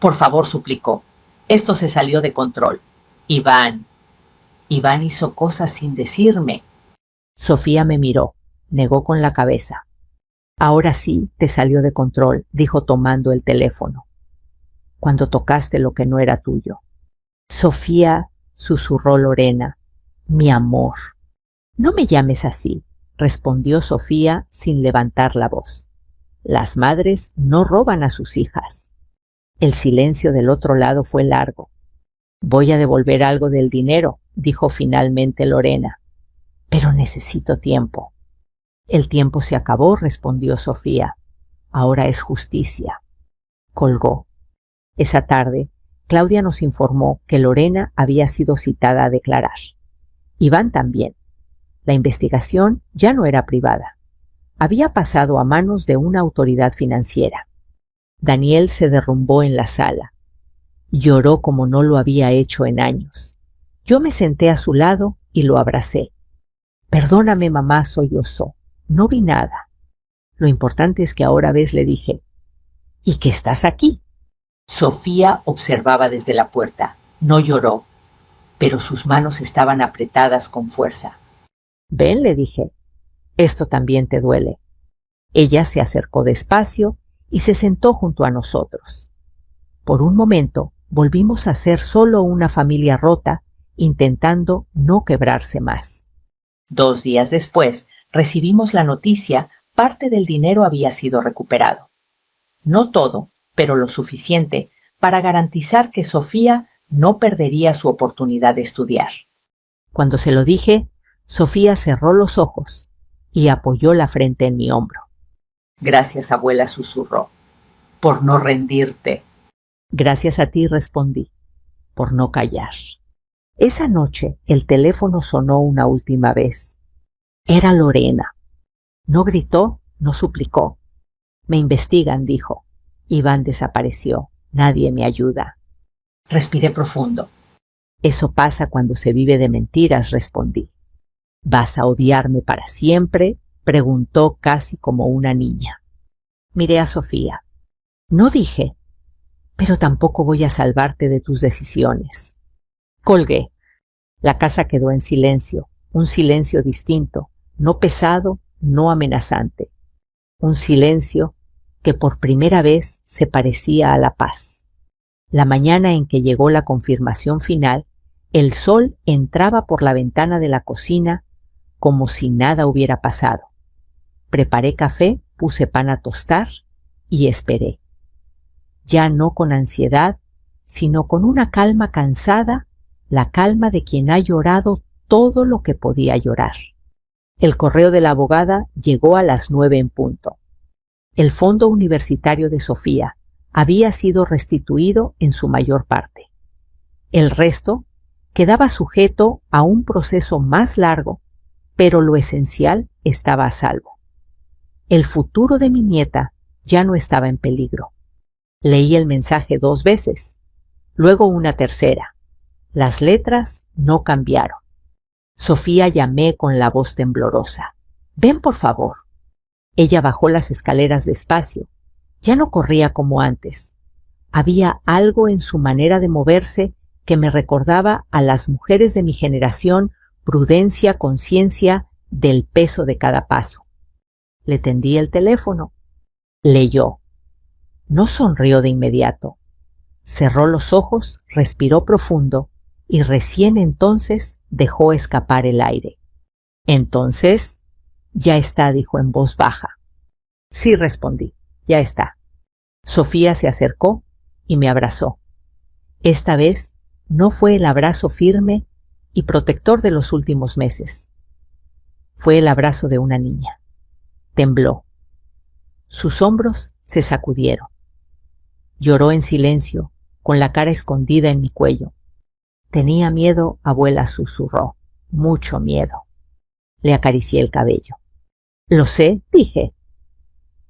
Por favor, suplicó. Esto se salió de control. Iván hizo cosas sin decirme. Sofía me miró, negó con la cabeza. Ahora sí te salió de control, dijo tomando el teléfono. Cuando tocaste lo que no era tuyo. Sofía, susurró Lorena, mi amor. No me llames así, respondió Sofía sin levantar la voz. Las madres no roban a sus hijas. El silencio del otro lado fue largo. Voy a devolver algo del dinero, dijo finalmente Lorena. Pero necesito tiempo. El tiempo se acabó, respondió Sofía. Ahora es justicia. Colgó. Esa tarde, Claudia nos informó que Lorena había sido citada a declarar. Iván también. La investigación ya no era privada. Había pasado a manos de una autoridad financiera. Daniel se derrumbó en la sala. Lloró como no lo había hecho en años. Yo me senté a su lado y lo abracé. Perdóname, mamá, sollozó. No vi nada. Lo importante es que ahora ves, le dije. ¿Y que estás aquí? Sofía observaba desde la puerta. No lloró, pero sus manos estaban apretadas con fuerza. Ven, le dije. Esto también te duele. Ella se acercó despacio y se sentó junto a nosotros. Por un momento volvimos a ser solo una familia rota, intentando no quebrarse más. 2 días después recibimos la noticia, parte del dinero había sido recuperado. No todo, pero lo suficiente para garantizar que Sofía no perdería su oportunidad de estudiar. Cuando se lo dije, Sofía cerró los ojos y apoyó la frente en mi hombro. Gracias, abuela, susurró, por no rendirte. Gracias a ti, respondí, por no callar. Esa noche el teléfono sonó una última vez. Era Lorena. No gritó, no suplicó. Me investigan, dijo. Iván desapareció. Nadie me ayuda. Respiré profundo. Eso pasa cuando se vive de mentiras, respondí. ¿Vas a odiarme para siempre?, preguntó casi como una niña. Miré a Sofía. No dije, pero tampoco voy a salvarte de tus decisiones. Colgué. La casa quedó en silencio, un silencio distinto, no pesado, no amenazante. Un silencio que por primera vez se parecía a la paz. La mañana en que llegó la confirmación final, el sol entraba por la ventana de la cocina como si nada hubiera pasado. Preparé café, puse pan a tostar y esperé. Ya no con ansiedad, sino con una calma cansada, la calma de quien ha llorado todo lo que podía llorar. El correo de la abogada llegó a las 9 en punto. El fondo universitario de Sofía había sido restituido en su mayor parte. El resto quedaba sujeto a un proceso más largo, pero lo esencial estaba a salvo. El futuro de mi nieta ya no estaba en peligro. Leí el mensaje 2 veces, luego una tercera. Las letras no cambiaron. Sofía, llamé con la voz temblorosa. «Ven, por favor». Ella bajó las escaleras despacio. Ya no corría como antes. Había algo en su manera de moverse que me recordaba a las mujeres de mi generación, prudencia, conciencia del peso de cada paso. Le tendí el teléfono. Leyó. No sonrió de inmediato. Cerró los ojos, respiró profundo y recién entonces dejó escapar el aire. Entonces, ya está, dijo en voz baja. Sí, respondí, ya está. Sofía se acercó y me abrazó. Esta vez no fue el abrazo firme y protector de los últimos meses. Fue el abrazo de una niña. Tembló. Sus hombros se sacudieron. Lloró en silencio, con la cara escondida en mi cuello. Tenía miedo, abuela, susurró. Mucho miedo. Le acaricié el cabello. Lo sé, dije.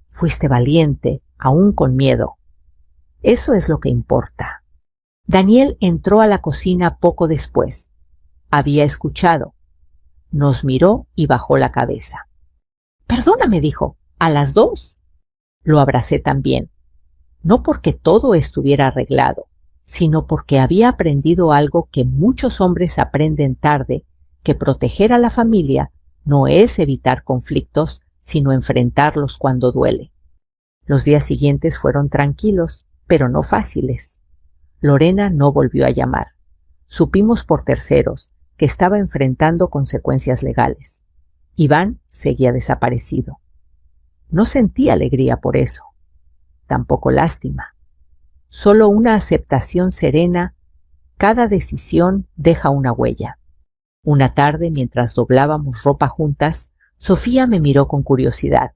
Fuiste valiente, aún con miedo. Eso es lo que importa. Daniel entró a la cocina poco después. Había escuchado. Nos miró y bajó la cabeza. Perdóname, dijo, ¿a las 2? Lo abracé también. No porque todo estuviera arreglado, sino porque había aprendido algo que muchos hombres aprenden tarde, que proteger a la familia no es evitar conflictos, sino enfrentarlos cuando duele. Los días siguientes fueron tranquilos, pero no fáciles. Lorena no volvió a llamar. Supimos por terceros que estaba enfrentando consecuencias legales. Iván seguía desaparecido. No sentí alegría por eso, tampoco lástima. Solo una aceptación serena. Cada decisión deja una huella. Una tarde, mientras doblábamos ropa juntas, Sofía me miró con curiosidad.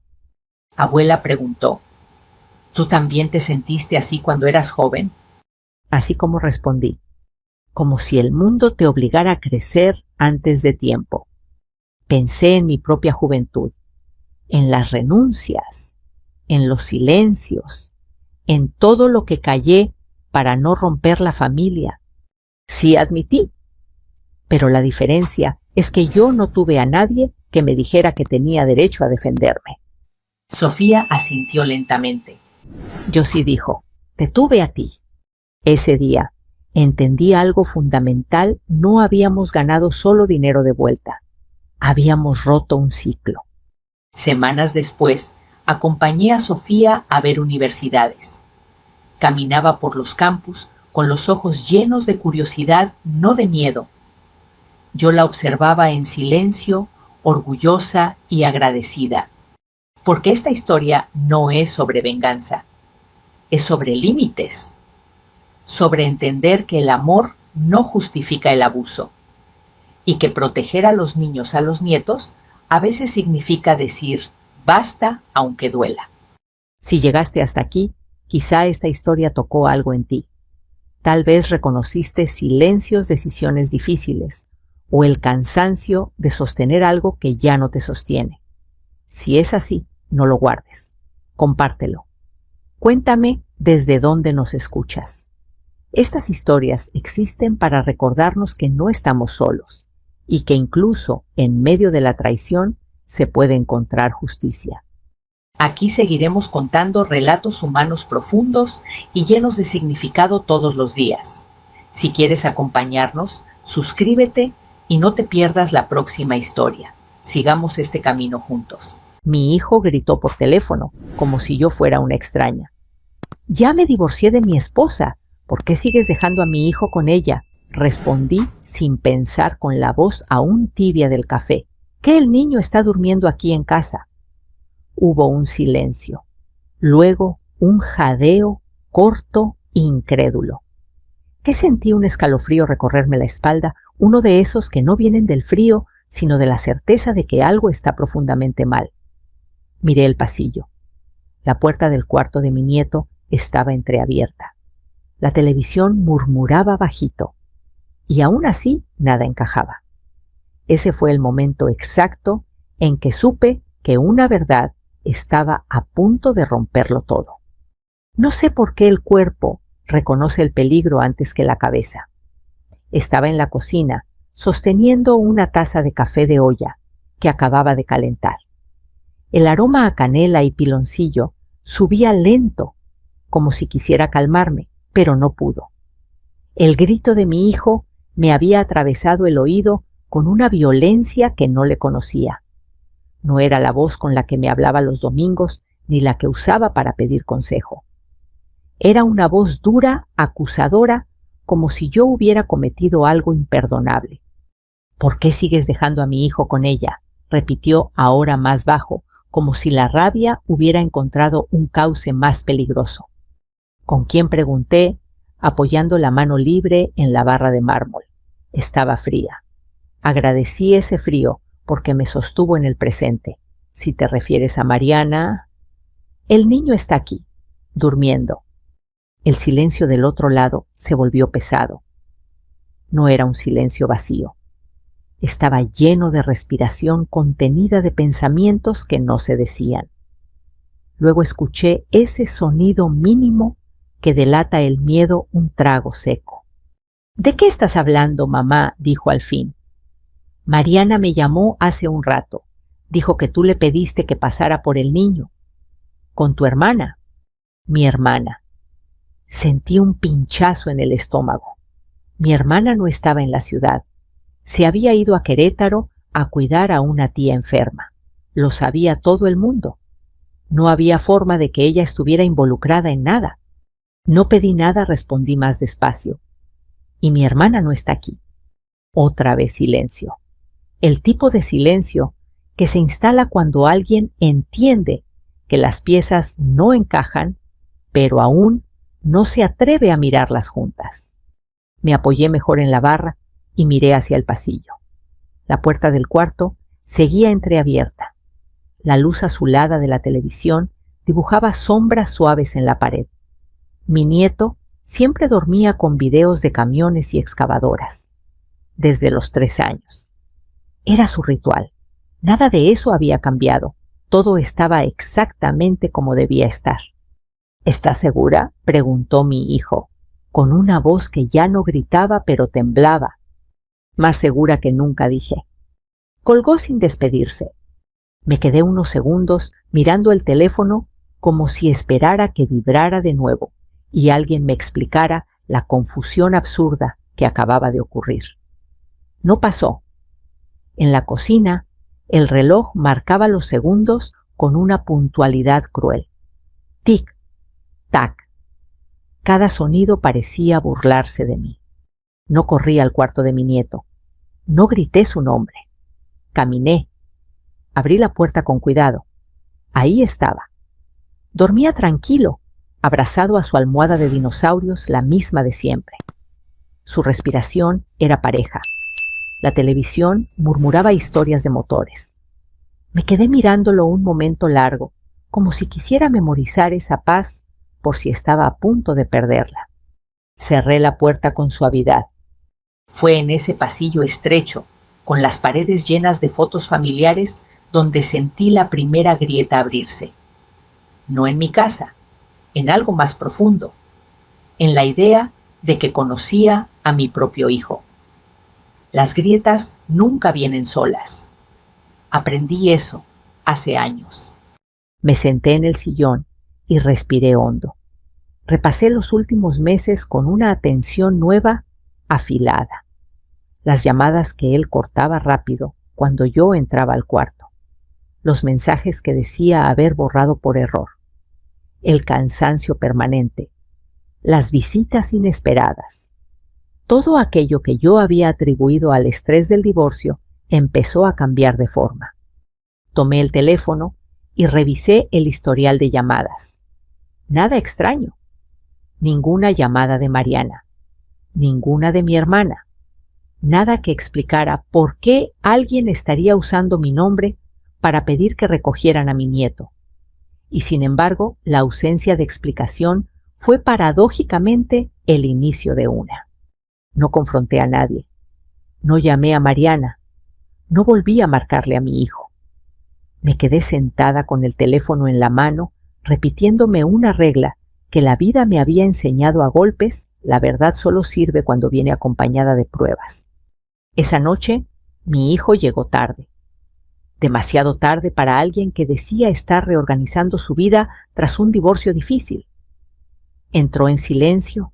Abuela preguntó, ¿tú también te sentiste así cuando eras joven? Así como respondí, como si el mundo te obligara a crecer antes de tiempo. Pensé en mi propia juventud, en las renuncias, en los silencios, en todo lo que callé para no romper la familia. Sí admití, pero la diferencia es que yo no tuve a nadie que me dijera que tenía derecho a defenderme. Sofía asintió lentamente. Yo sí, dijo, te tuve a ti. Ese día entendí algo fundamental. No habíamos ganado solo dinero de vuelta. Habíamos roto un ciclo. Semanas después, acompañé a Sofía a ver universidades. Caminaba por los campus con los ojos llenos de curiosidad, no de miedo. Yo la observaba en silencio, orgullosa y agradecida. Porque esta historia no es sobre venganza, es sobre límites, sobre entender que el amor no justifica el abuso y que proteger a los niños, a los nietos, a veces significa decir basta aunque duela. Si llegaste hasta aquí, quizá esta historia tocó algo en ti. Tal vez reconociste silencios, decisiones difíciles o el cansancio de sostener algo que ya no te sostiene. Si es así, no lo guardes. Compártelo. Cuéntame desde dónde nos escuchas. Estas historias existen para recordarnos que no estamos solos y que incluso en medio de la traición se puede encontrar justicia. Aquí seguiremos contando relatos humanos profundos y llenos de significado todos los días. Si quieres acompañarnos, suscríbete y no te pierdas la próxima historia. Sigamos este camino juntos. Mi hijo gritó por teléfono, como si yo fuera una extraña. Ya me divorcié de mi esposa. ¿Por qué sigues dejando a mi hijo con ella? Respondí sin pensar, con la voz aún tibia del café. Que el niño está durmiendo aquí en casa. Hubo un silencio. Luego un jadeo corto e incrédulo. ¿Qué sentí? Un escalofrío recorrerme la espalda, uno de esos que no vienen del frío, sino de la certeza de que algo está profundamente mal. Miré el pasillo. La puerta del cuarto de mi nieto estaba entreabierta. La televisión murmuraba bajito, y aún así nada encajaba. Ese fue el momento exacto en que supe que una verdad estaba a punto de romperlo todo. No sé por qué el cuerpo reconoce el peligro antes que la cabeza. Estaba en la cocina, sosteniendo una taza de café de olla que acababa de calentar. El aroma a canela y piloncillo subía lento, como si quisiera calmarme, pero no pudo. El grito de mi hijo me había atravesado el oído con una violencia que no le conocía. No era la voz con la que me hablaba los domingos ni la que usaba para pedir consejo. Era una voz dura, acusadora, como si yo hubiera cometido algo imperdonable. «¿Por qué sigues dejando a mi hijo con ella?», repitió ahora más bajo, como si la rabia hubiera encontrado un cauce más peligroso. ¿Con quién?, pregunté, apoyando la mano libre en la barra de mármol. Estaba fría. Agradecí ese frío porque me sostuvo en el presente. Si te refieres a Mariana... El niño está aquí, durmiendo. El silencio del otro lado se volvió pesado. No era un silencio vacío. Estaba lleno de respiración contenida de pensamientos que no se decían. Luego escuché ese sonido mínimo que delata el miedo, un trago seco. «¿De qué estás hablando, mamá?», dijo al fin. «Mariana me llamó hace un rato. Dijo que tú le pediste que pasara por el niño». «¿Con tu hermana?». «Mi hermana». Sentí un pinchazo en el estómago. Mi hermana no estaba en la ciudad. Se había ido a Querétaro a cuidar a una tía enferma. Lo sabía todo el mundo. No había forma de que ella estuviera involucrada en nada. No pedí nada, respondí más despacio. «Y mi hermana no está aquí». Otra vez silencio. El tipo de silencio que se instala cuando alguien entiende que las piezas no encajan, pero aún no se atreve a mirarlas juntas. Me apoyé mejor en la barra y miré hacia el pasillo. La puerta del cuarto seguía entreabierta. La luz azulada de la televisión dibujaba sombras suaves en la pared. Mi nieto siempre dormía con videos de camiones y excavadoras, desde los 3 años. Era su ritual. Nada de eso había cambiado. Todo estaba exactamente como debía estar. «¿Estás segura?», preguntó mi hijo, con una voz que ya no gritaba pero temblaba. «Más segura que nunca», dije. Colgó sin despedirse. Me quedé unos segundos mirando el teléfono como si esperara que vibrara de nuevo y alguien me explicara la confusión absurda que acababa de ocurrir. No pasó. En la cocina, el reloj marcaba los segundos con una puntualidad cruel. Tic, tac. Cada sonido parecía burlarse de mí. No corrí al cuarto de mi nieto. No grité su nombre. Caminé. Abrí la puerta con cuidado. Ahí estaba. Dormía tranquilo, abrazado a su almohada de dinosaurios, la misma de siempre. Su respiración era pareja. La televisión murmuraba historias de motores. Me quedé mirándolo un momento largo, como si quisiera memorizar esa paz por si estaba a punto de perderla. Cerré la puerta con suavidad. Fue en ese pasillo estrecho, con las paredes llenas de fotos familiares, donde sentí la primera grieta abrirse. No en mi casa, en algo más profundo, en la idea de que conocía a mi propio hijo. Las grietas nunca vienen solas. Aprendí eso hace años. Me senté en el sillón y respiré hondo. Repasé los últimos meses con una atención nueva, afilada. Las llamadas que él cortaba rápido cuando yo entraba al cuarto. Los mensajes que decía haber borrado por error. El cansancio permanente. Las visitas inesperadas. Todo aquello que yo había atribuido al estrés del divorcio empezó a cambiar de forma. Tomé el teléfono y revisé el historial de llamadas. Nada extraño. Ninguna llamada de Mariana. Ninguna de mi hermana. Nada que explicara por qué alguien estaría usando mi nombre para pedir que recogieran a mi nieto. Y sin embargo, la ausencia de explicación fue paradójicamente el inicio de una. No confronté a nadie. No llamé a Mariana. No volví a marcarle a mi hijo. Me quedé sentada con el teléfono en la mano, repitiéndome una regla que la vida me había enseñado a golpes: la verdad solo sirve cuando viene acompañada de pruebas. Esa noche, mi hijo llegó tarde. Demasiado tarde para alguien que decía estar reorganizando su vida tras un divorcio difícil. Entró en silencio,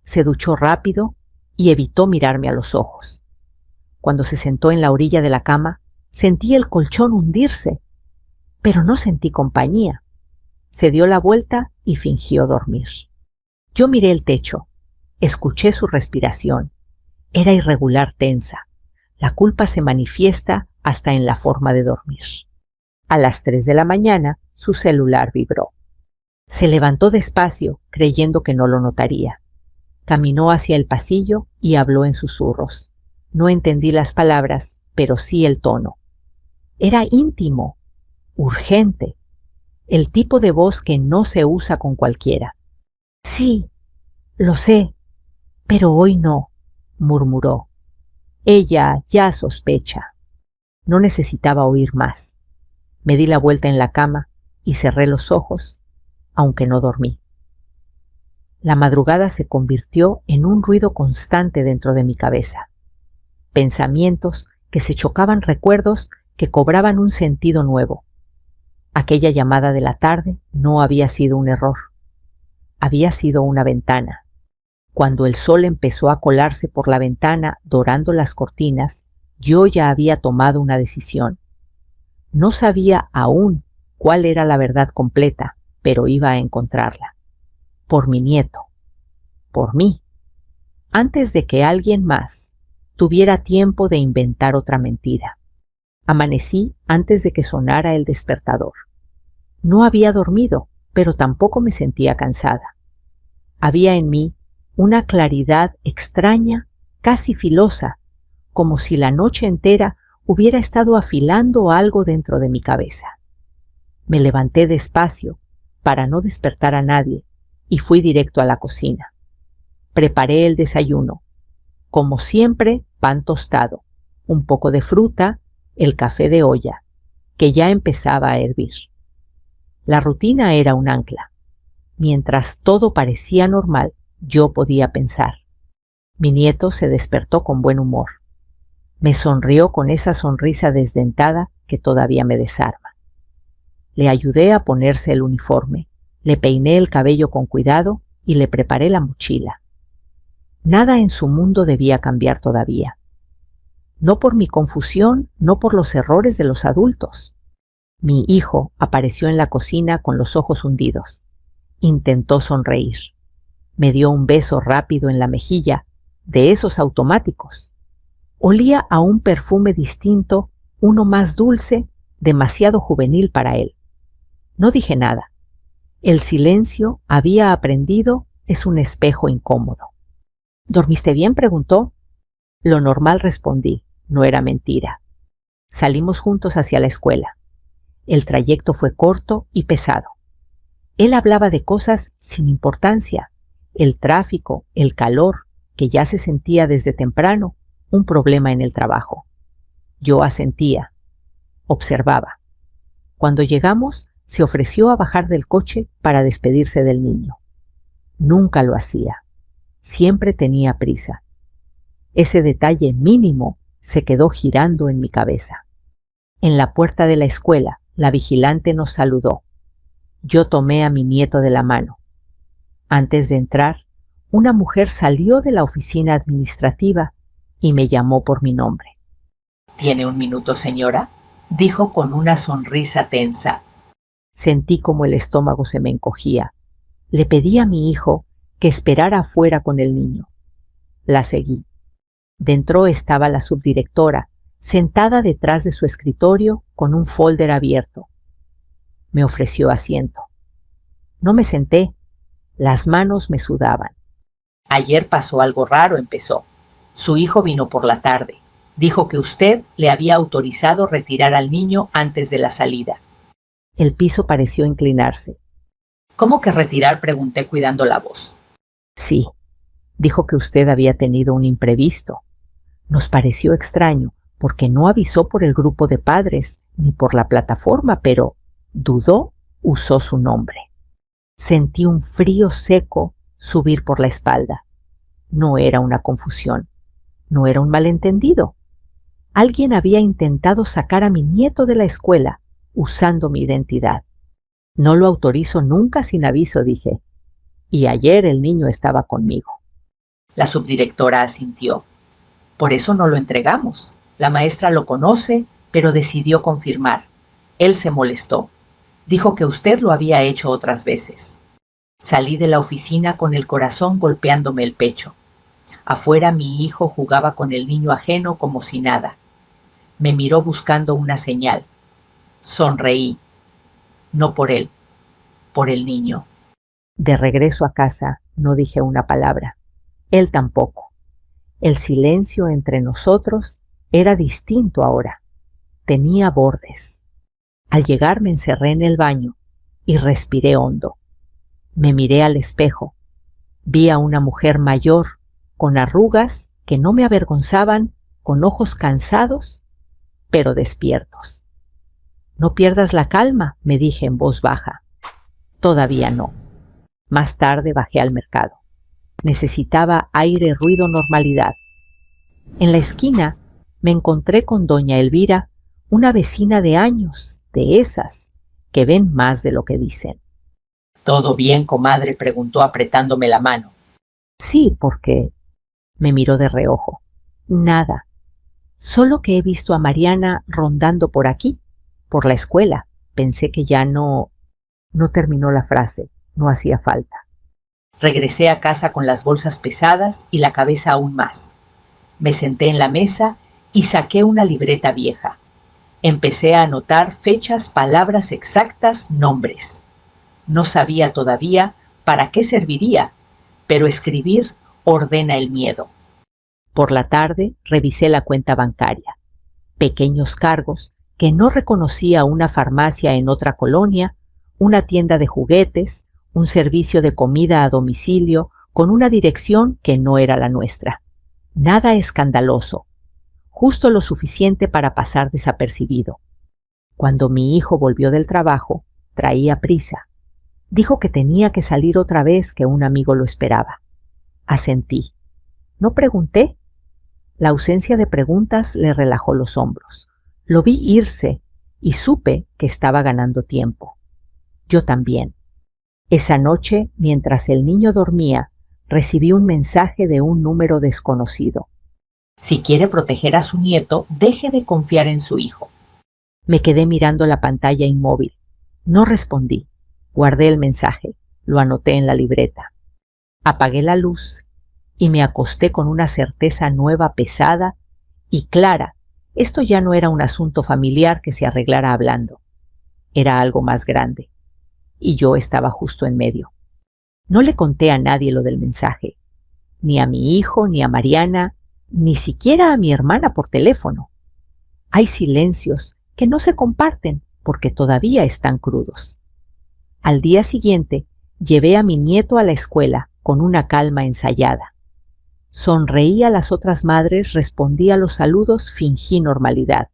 se duchó rápido y evitó mirarme a los ojos. Cuando se sentó en la orilla de la cama, sentí el colchón hundirse, pero no sentí compañía. Se dio la vuelta y fingió dormir. Yo miré el techo, escuché su respiración. Era irregular, tensa. La culpa se manifiesta hasta en la forma de dormir. A las 3 de la mañana, su celular vibró. Se levantó despacio, creyendo que no lo notaría. Caminó hacia el pasillo y habló en susurros. No entendí las palabras, pero sí el tono. Era íntimo, urgente, el tipo de voz que no se usa con cualquiera. Sí, lo sé, pero hoy no, murmuró. Ella ya sospecha. No necesitaba oír más. Me di la vuelta en la cama y cerré los ojos, aunque no dormí. La madrugada se convirtió en un ruido constante dentro de mi cabeza. Pensamientos que se chocaban, recuerdos que cobraban un sentido nuevo. Aquella llamada de la tarde no había sido un error. Había sido una ventana. Cuando el sol empezó a colarse por la ventana, dorando las cortinas, yo ya había tomado una decisión. No sabía aún cuál era la verdad completa, pero iba a encontrarla. Por mi nieto. Por mí. Antes de que alguien más tuviera tiempo de inventar otra mentira. Amanecí antes de que sonara el despertador. No había dormido, pero tampoco me sentía cansada. Había en mí una claridad extraña, casi filosa, como si la noche entera hubiera estado afilando algo dentro de mi cabeza. Me levanté despacio, para no despertar a nadie, y fui directo a la cocina. Preparé el desayuno. Como siempre, pan tostado, un poco de fruta, el café de olla, que ya empezaba a hervir. La rutina era un ancla. Mientras todo parecía normal, yo podía pensar. Mi nieto se despertó con buen humor. Me sonrió con esa sonrisa desdentada que todavía me desarma. Le ayudé a ponerse el uniforme, le peiné el cabello con cuidado y le preparé la mochila. Nada en su mundo debía cambiar todavía. No por mi confusión, no por los errores de los adultos. Mi hijo apareció en la cocina con los ojos hundidos. Intentó sonreír. Me dio un beso rápido en la mejilla, de esos automáticos. Olía a un perfume distinto, uno más dulce, demasiado juvenil para él. No dije nada. El silencio, había aprendido, es un espejo incómodo. ¿Dormiste bien?, preguntó. Lo normal, respondí. No era mentira. Salimos juntos hacia la escuela. El trayecto fue corto y pesado. Él hablaba de cosas sin importancia. El tráfico, el calor, que ya se sentía desde temprano, un problema en el trabajo. Yo asentía. Observaba. Cuando llegamos, se ofreció a bajar del coche para despedirse del niño. Nunca lo hacía. Siempre tenía prisa. Ese detalle mínimo se quedó girando en mi cabeza. En la puerta de la escuela, la vigilante nos saludó. Yo tomé a mi nieto de la mano. Antes de entrar, una mujer salió de la oficina administrativa y me llamó por mi nombre. ¿Tiene un minuto, señora?, dijo con una sonrisa tensa. Sentí como el estómago se me encogía. Le pedí a mi hijo que esperara afuera con el niño. La seguí. Dentro estaba la subdirectora, sentada detrás de su escritorio con un folder abierto. Me ofreció asiento. No me senté. Las manos me sudaban. Ayer pasó algo raro, empezó. Su hijo vino por la tarde. Dijo que usted le había autorizado retirar al niño antes de la salida. El piso pareció inclinarse. ¿Cómo que retirar?, pregunté cuidando la voz. Sí, dijo que usted había tenido un imprevisto. Nos pareció extraño, porque no avisó por el grupo de padres ni por la plataforma, pero dudó, usó su nombre. Sentí un frío seco subir por la espalda. No era una confusión, no era un malentendido. Alguien había intentado sacar a mi nieto de la escuela usando mi identidad. No lo autorizo nunca sin aviso, dije. Y ayer el niño estaba conmigo. La subdirectora asintió. Por eso no lo entregamos. La maestra lo conoce, pero decidió confirmar. Él se molestó. Dijo que usted lo había hecho otras veces. Salí de la oficina con el corazón golpeándome el pecho. Afuera mi hijo jugaba con el niño ajeno como si nada. Me miró buscando una señal. Sonreí. No por él, por el niño. De regreso a casa no dije una palabra. Él tampoco. El silencio entre nosotros era distinto ahora. Tenía bordes. Al llegar me encerré en el baño y respiré hondo. Me miré al espejo. Vi a una mujer mayor, con arrugas que no me avergonzaban, con ojos cansados, pero despiertos. No pierdas la calma, me dije en voz baja. Todavía no. Más tarde bajé al mercado. Necesitaba aire, ruido, normalidad. En la esquina me encontré con doña Elvira, una vecina de años, de esas que ven más de lo que dicen. ¿Todo bien, comadre?, preguntó apretándome la mano. Sí, porque... Me miró de reojo. Nada. Solo que he visto a Mariana rondando por aquí, por la escuela. Pensé que ya no... No terminó la frase. No hacía falta. Regresé a casa con las bolsas pesadas y la cabeza aún más. Me senté en la mesa y saqué una libreta vieja. Empecé a anotar fechas, palabras exactas, nombres. No sabía todavía para qué serviría, pero escribir ordena el miedo. Por la tarde revisé la cuenta bancaria. Pequeños cargos que no reconocía una farmacia en otra colonia, una tienda de juguetes, un servicio de comida a domicilio con una dirección que no era la nuestra. Nada escandaloso, justo lo suficiente para pasar desapercibido. Cuando mi hijo volvió del trabajo, traía prisa. Dijo que tenía que salir otra vez, que un amigo lo esperaba. Asentí. No pregunté. La ausencia de preguntas le relajó los hombros. Lo vi irse y supe que estaba ganando tiempo. Yo también. Esa noche, mientras el niño dormía, recibí un mensaje de un número desconocido. Si quiere proteger a su nieto, deje de confiar en su hijo. Me quedé mirando la pantalla inmóvil. No respondí. Guardé el mensaje. Lo anoté en la libreta. Apagué la luz y me acosté con una certeza nueva, pesada y clara. Esto ya no era un asunto familiar que se arreglara hablando. Era algo más grande. Y yo estaba justo en medio. No le conté a nadie lo del mensaje. Ni a mi hijo, ni a Mariana, ni siquiera a mi hermana por teléfono. Hay silencios que no se comparten porque todavía están crudos. Al día siguiente, llevé a mi nieto a la escuela con una calma ensayada. Sonreí a las otras madres, respondí a los saludos, fingí normalidad.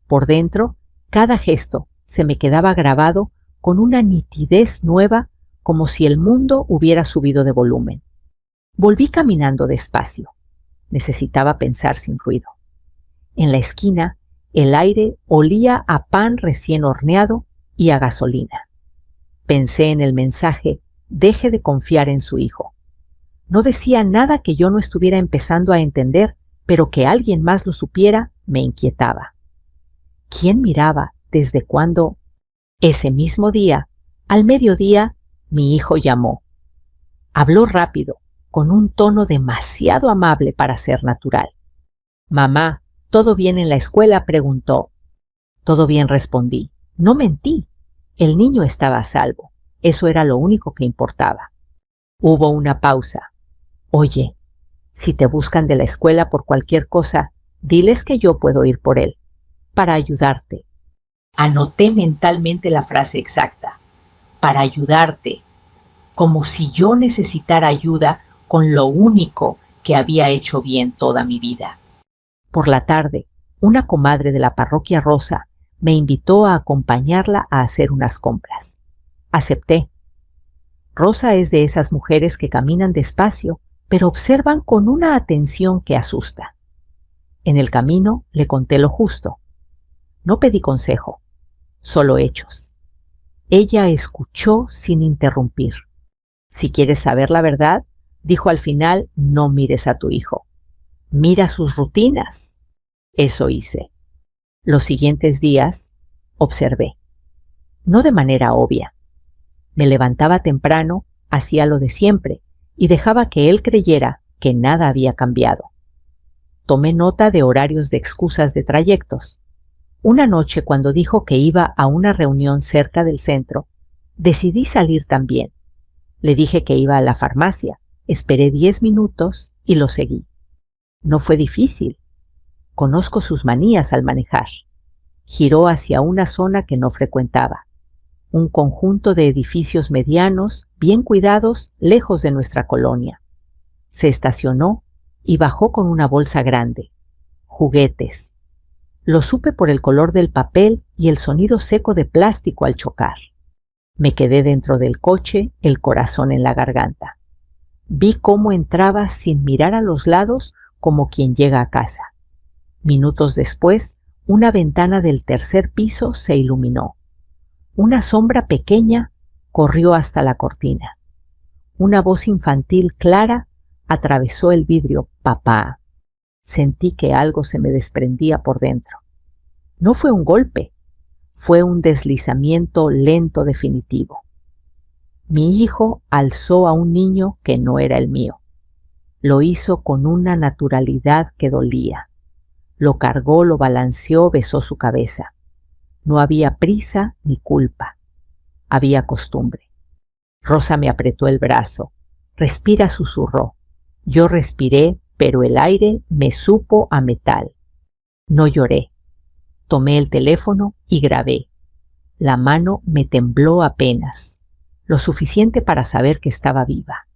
Por dentro, cada gesto se me quedaba grabado con una nitidez nueva, como si el mundo hubiera subido de volumen. Volví caminando despacio. Necesitaba pensar sin ruido. En la esquina, el aire olía a pan recién horneado y a gasolina. Pensé en el mensaje, deje de confiar en su hijo. No decía nada que yo no estuviera empezando a entender, pero que alguien más lo supiera me inquietaba. ¿Quién miraba? ¿Desde cuándo? Ese mismo día, al mediodía, mi hijo llamó. Habló rápido, con un tono demasiado amable para ser natural. Mamá, ¿todo bien en la escuela?, preguntó. Todo bien, respondí. No mentí. El niño estaba a salvo. Eso era lo único que importaba. Hubo una pausa. Oye, si te buscan de la escuela por cualquier cosa, diles que yo puedo ir por él, para ayudarte. Anoté mentalmente la frase exacta. Para ayudarte. Como si yo necesitara ayuda con lo único que había hecho bien toda mi vida. Por la tarde, una comadre de la parroquia Rosa me invitó a acompañarla a hacer unas compras. Acepté. Rosa es de esas mujeres que caminan despacio, pero observan con una atención que asusta. En el camino le conté lo justo. No pedí consejo, solo hechos. Ella escuchó sin interrumpir. Si quieres saber la verdad, dijo al final, no mires a tu hijo. Mira sus rutinas. Eso hice. Los siguientes días observé. No de manera obvia. Me levantaba temprano, hacía lo de siempre y dejaba que él creyera que nada había cambiado. Tomé nota de horarios de excusas de trayectos. Una noche, cuando dijo que iba a una reunión cerca del centro, decidí salir también. Le dije que iba a la farmacia, esperé 10 minutos y lo seguí. No fue difícil. Conozco sus manías al manejar. Giró hacia una zona que no frecuentaba. Un conjunto de edificios medianos, bien cuidados, lejos de nuestra colonia. Se estacionó y bajó con una bolsa grande. Juguetes. Lo supe por el color del papel y el sonido seco de plástico al chocar. Me quedé dentro del coche, el corazón en la garganta. Vi cómo entraba sin mirar a los lados como quien llega a casa. Minutos después, una ventana del tercer piso se iluminó. Una sombra pequeña corrió hasta la cortina. Una voz infantil clara atravesó el vidrio. Papá. Sentí que algo se me desprendía por dentro. No fue un golpe, fue un deslizamiento lento definitivo. Mi hijo alzó a un niño que no era el mío. Lo hizo con una naturalidad que dolía. Lo cargó, lo balanceó, besó su cabeza. No había prisa ni culpa. Había costumbre. Rosa me apretó el brazo. Respira, susurró. Yo respiré, pero el aire me supo a metal. No lloré. Tomé el teléfono y grabé. La mano me tembló apenas, lo suficiente para saber que estaba viva.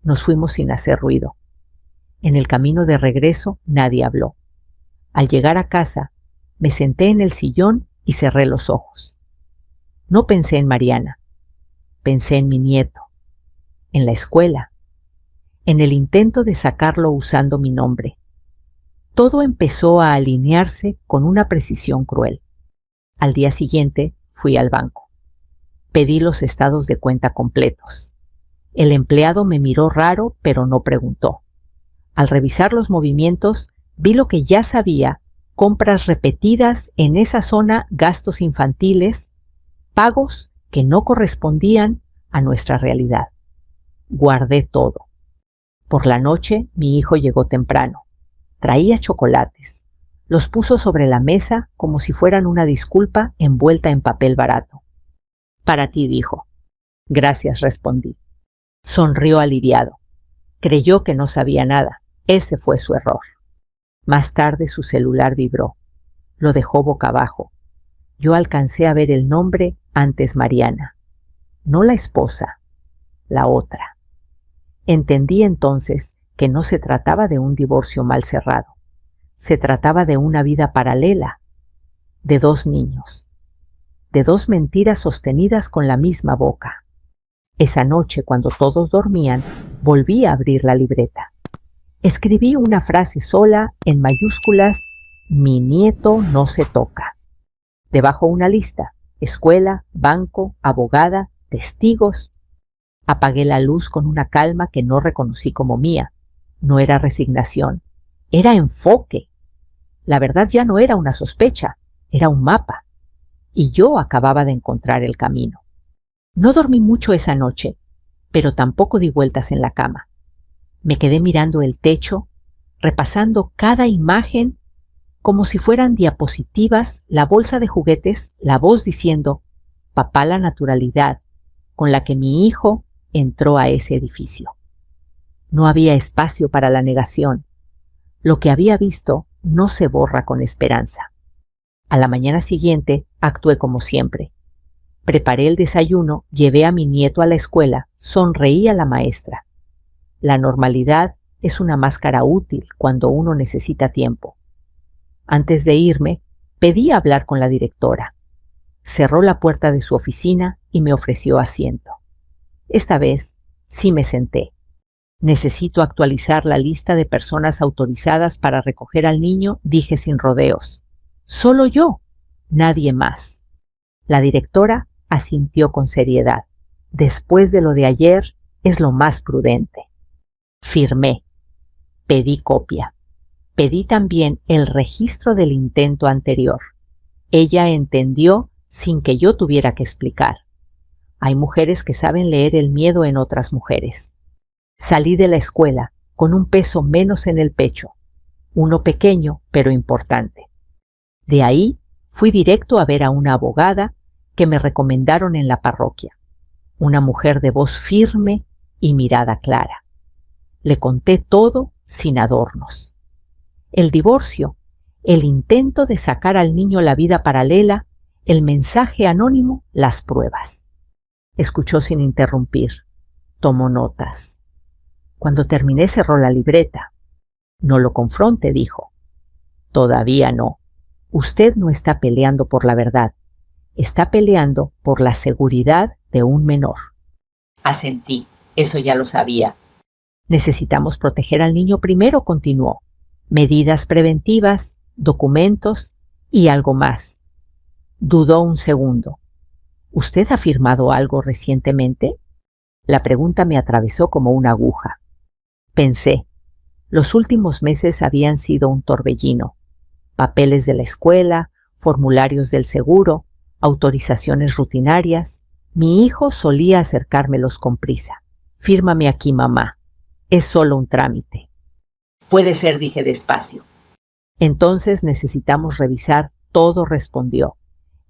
Nos fuimos sin hacer ruido. En el camino de regreso nadie habló. Al llegar a casa, me senté en el sillón y cerré los ojos. No pensé en Mariana. Pensé en mi nieto, en la escuela, en el intento de sacarlo usando mi nombre. Todo empezó a alinearse con una precisión cruel. Al día siguiente fui al banco. Pedí los estados de cuenta completos. El empleado me miró raro, pero no preguntó. Al revisar los movimientos, vi lo que ya sabía: compras repetidas en esa zona, gastos infantiles, pagos que no correspondían a nuestra realidad. Guardé todo. Por la noche, mi hijo llegó temprano. Traía chocolates. Los puso sobre la mesa como si fueran una disculpa envuelta en papel barato. Para ti, dijo. Gracias, respondí. Sonrió aliviado. Creyó que no sabía nada. Ese fue su error. Más tarde su celular vibró. Lo dejó boca abajo. Yo alcancé a ver el nombre antes Mariana. No la esposa, la otra. Entendí entonces que no se trataba de un divorcio mal cerrado. Se trataba de una vida paralela, de 2 niños, de 2 mentiras sostenidas con la misma boca. Esa noche, cuando todos dormían, volví a abrir la libreta. Escribí una frase sola, en mayúsculas: mi nieto no se toca. Debajo una lista: escuela, banco, abogada, testigos. Apagué la luz con una calma que no reconocí como mía. No era resignación, era enfoque. La verdad ya no era una sospecha, era un mapa. Y yo acababa de encontrar el camino. No dormí mucho esa noche, pero tampoco di vueltas en la cama. Me quedé mirando el techo, repasando cada imagen como si fueran diapositivas, la bolsa de juguetes, la voz diciendo: papá, la naturalidad con la que mi hijo entró a ese edificio. No había espacio para la negación. Lo que había visto no se borra con esperanza. A la mañana siguiente actué como siempre. Preparé el desayuno, llevé a mi nieto a la escuela, sonreí a la maestra. La normalidad es una máscara útil cuando uno necesita tiempo. Antes de irme, pedí hablar con la directora. Cerró la puerta de su oficina y me ofreció asiento. Esta vez sí me senté. Necesito actualizar la lista de personas autorizadas para recoger al niño, dije sin rodeos. Solo yo, nadie más. La directora asintió con seriedad. Después de lo de ayer, es lo más prudente. Firmé. Pedí copia. Pedí también el registro del intento anterior. Ella entendió sin que yo tuviera que explicar. Hay mujeres que saben leer el miedo en otras mujeres. Salí de la escuela con un peso menos en el pecho, uno pequeño pero importante. De ahí fui directo a ver a una abogada que me recomendaron en la parroquia, una mujer de voz firme y mirada clara. Le conté todo sin adornos. El divorcio, el intento de sacar al niño la vida paralela, el mensaje anónimo, las pruebas. Escuchó sin interrumpir. Tomó notas. Cuando terminé cerró la libreta. No lo confronte, dijo. Todavía no. Usted no está peleando por la verdad. Está peleando por la seguridad de un menor. Asentí. Eso ya lo sabía. Necesitamos proteger al niño primero, continuó. Medidas preventivas, documentos y algo más. Dudó un segundo. ¿Usted ha firmado algo recientemente? La pregunta me atravesó como una aguja. Pensé. Los últimos meses habían sido un torbellino. Papeles de la escuela, formularios del seguro, autorizaciones rutinarias. Mi hijo solía acercármelos con prisa. Fírmame aquí, mamá. Es solo un trámite. Puede ser, dije despacio. Entonces necesitamos revisar todo, respondió.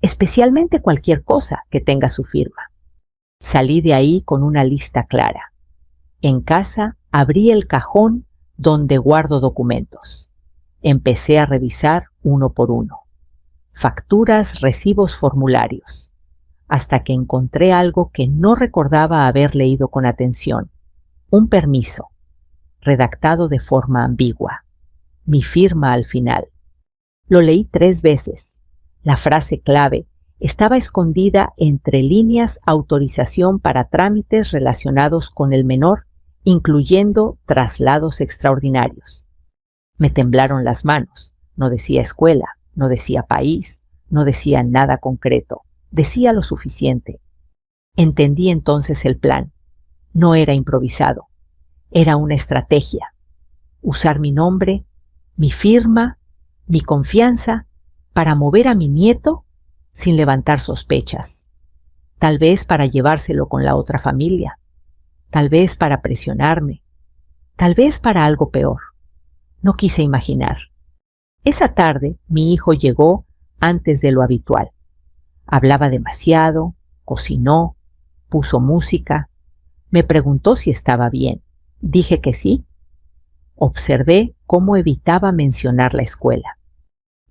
Especialmente cualquier cosa que tenga su firma. Salí de ahí con una lista clara. En casa abrí el cajón donde guardo documentos. Empecé a revisar uno por uno. Facturas, recibos, formularios. Hasta que encontré algo que no recordaba haber leído con atención. Un permiso, redactado de forma ambigua. Mi firma al final. Lo leí 3 veces. La frase clave estaba escondida entre líneas: autorización para trámites relacionados con el menor, incluyendo traslados extraordinarios. Me temblaron las manos. No decía escuela, no decía país, no decía nada concreto. Decía lo suficiente. Entendí entonces el plan. No era improvisado. Era una estrategia. Usar mi nombre, mi firma, mi confianza para mover a mi nieto sin levantar sospechas. Tal vez para llevárselo con la otra familia. Tal vez para presionarme. Tal vez para algo peor. No quise imaginar. Esa tarde mi hijo llegó antes de lo habitual. Hablaba demasiado, cocinó, puso música. Me preguntó si estaba bien. Dije que sí. Observé cómo evitaba mencionar la escuela.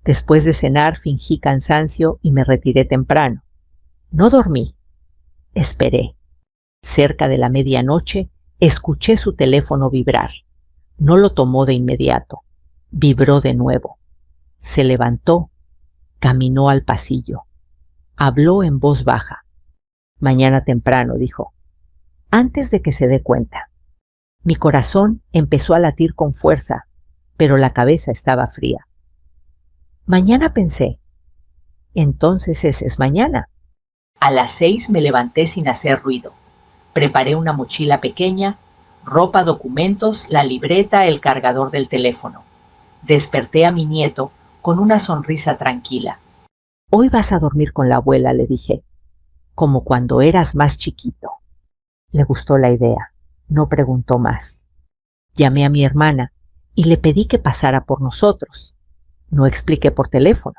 Después de cenar fingí cansancio y me retiré temprano. No dormí. Esperé. Cerca de la medianoche escuché su teléfono vibrar. No lo tomó de inmediato. Vibró de nuevo. Se levantó. Caminó al pasillo. Habló en voz baja. Mañana temprano, dijo. Antes de que se dé cuenta. Mi corazón empezó a latir con fuerza, pero la cabeza estaba fría. Mañana, pensé. Entonces ese es mañana. A las 6 me levanté sin hacer ruido. Preparé una mochila pequeña, ropa, documentos, la libreta, el cargador del teléfono. Desperté a mi nieto con una sonrisa tranquila. Hoy vas a dormir con la abuela, le dije, como cuando eras más chiquito. Le gustó la idea. No preguntó más. Llamé a mi hermana y le pedí que pasara por nosotros. No expliqué por teléfono.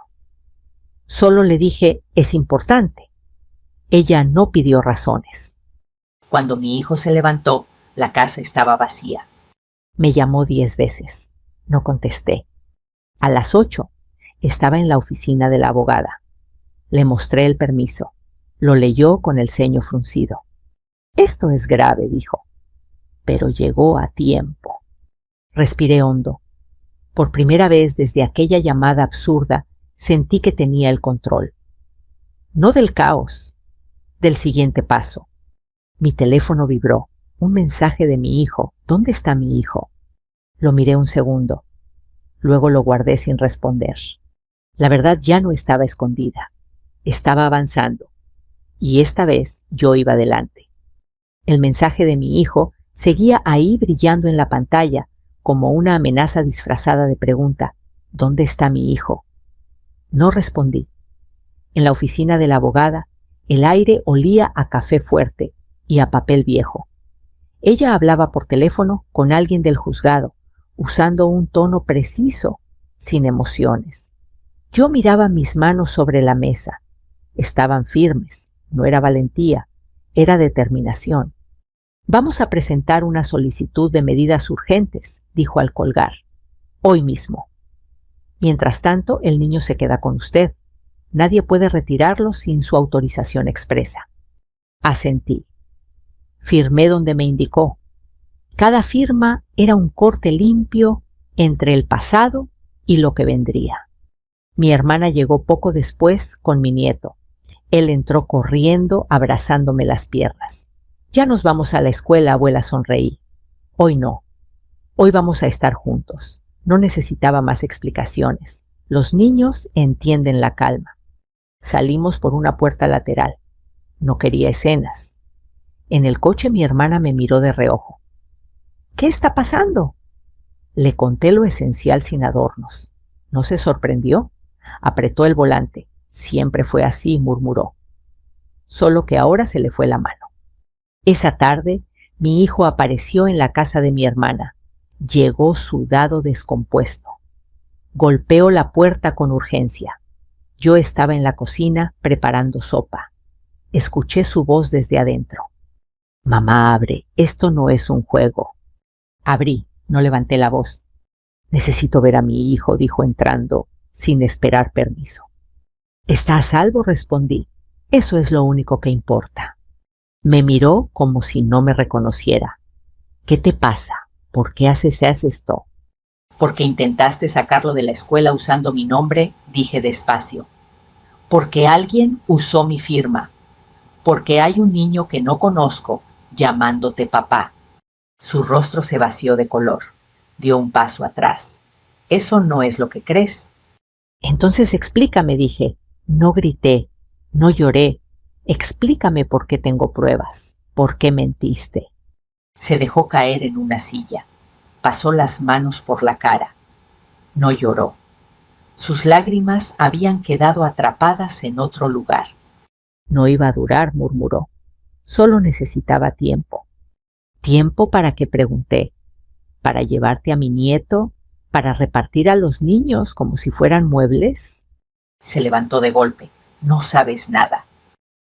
Solo le dije, es importante. Ella no pidió razones. Cuando mi hijo se levantó, la casa estaba vacía. Me llamó 10 veces. No contesté. A las 8 estaba en la oficina de la abogada. Le mostré el permiso. Lo leyó con el ceño fruncido. Esto es grave, dijo. Pero llegó a tiempo. Respiré hondo. Por primera vez desde aquella llamada absurda sentí que tenía el control. No del caos, del siguiente paso. Mi teléfono vibró. Un mensaje de mi hijo. ¿Dónde está mi hijo? Lo miré un segundo. Luego lo guardé sin responder. La verdad ya no estaba escondida. Estaba avanzando. Y esta vez yo iba delante. El mensaje de mi hijo seguía ahí brillando en la pantalla, como una amenaza disfrazada de pregunta. ¿Dónde está mi hijo? No respondí. En la oficina de la abogada, el aire olía a café fuerte y a papel viejo. Ella hablaba por teléfono con alguien del juzgado, usando un tono preciso, sin emociones. Yo miraba mis manos sobre la mesa. Estaban firmes, no era valentía, era determinación. Vamos a presentar una solicitud de medidas urgentes, dijo al colgar. Hoy mismo. Mientras tanto, el niño se queda con usted. Nadie puede retirarlo sin su autorización expresa. Asentí. Firmé donde me indicó. Cada firma era un corte limpio entre el pasado y lo que vendría. Mi hermana llegó poco después con mi nieto. Él entró corriendo, abrazándome las piernas. Ya nos vamos a la escuela, abuela, sonreí. Hoy no. Hoy vamos a estar juntos. No necesitaba más explicaciones. Los niños entienden la calma. Salimos por una puerta lateral. No quería escenas. En el coche mi hermana me miró de reojo. ¿Qué está pasando? Le conté lo esencial sin adornos. ¿No se sorprendió? Apretó el volante. Siempre fue así, murmuró. Solo que ahora se le fue la mano. Esa tarde, mi hijo apareció en la casa de mi hermana. Llegó sudado, descompuesto. Golpeó la puerta con urgencia. Yo estaba en la cocina preparando sopa. Escuché su voz desde adentro. Mamá, abre, esto no es un juego. Abrí, no levanté la voz. Necesito ver a mi hijo, dijo entrando, sin esperar permiso. ¿Está a salvo?, respondí. Eso es lo único que importa. Me miró como si no me reconociera. ¿Qué te pasa? ¿Por qué haces esto? Porque intentaste sacarlo de la escuela usando mi nombre, dije despacio. Porque alguien usó mi firma. Porque hay un niño que no conozco llamándote papá. Su rostro se vació de color. Dio un paso atrás. ¿Eso no es lo que crees? Entonces explícame, dije. No grité, no lloré. Explícame por qué tengo pruebas. ¿Por qué mentiste? Se dejó caer en una silla. Pasó las manos por la cara. No lloró. Sus lágrimas habían quedado atrapadas en otro lugar. No iba a durar, murmuró. Solo necesitaba tiempo. ¿Tiempo para qué?, pregunté. ¿Para llevarte a mi nieto? ¿Para repartir a los niños como si fueran muebles? Se levantó de golpe. No sabes nada.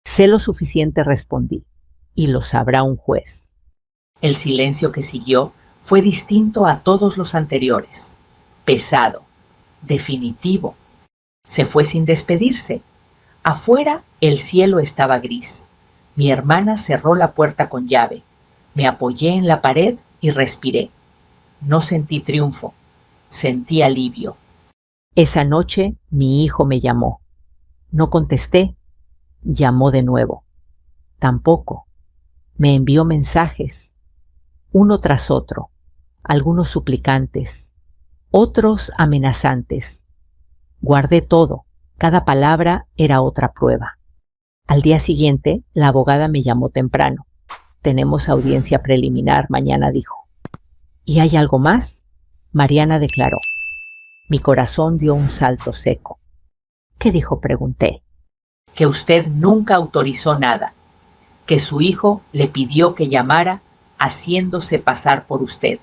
Sé lo suficiente, respondí, y lo sabrá un juez. El silencio que siguió fue distinto a todos los anteriores. Pesado. Definitivo. Se fue sin despedirse. Afuera el cielo estaba gris. Mi hermana cerró la puerta con llave. Me apoyé en la pared y respiré. No sentí triunfo. Sentí alivio. Esa noche mi hijo me llamó. No contesté. Llamó de nuevo. Tampoco. Me envió mensajes, uno tras otro, algunos suplicantes, otros amenazantes. Guardé todo. Cada palabra era otra prueba. Al día siguiente, la abogada me llamó temprano. Tenemos audiencia preliminar mañana, dijo. ¿Y hay algo más? Mariana declaró. Mi corazón dio un salto seco. ¿Qué dijo?, pregunté. Que usted nunca autorizó nada. Que su hijo le pidió que llamara haciéndose pasar por usted.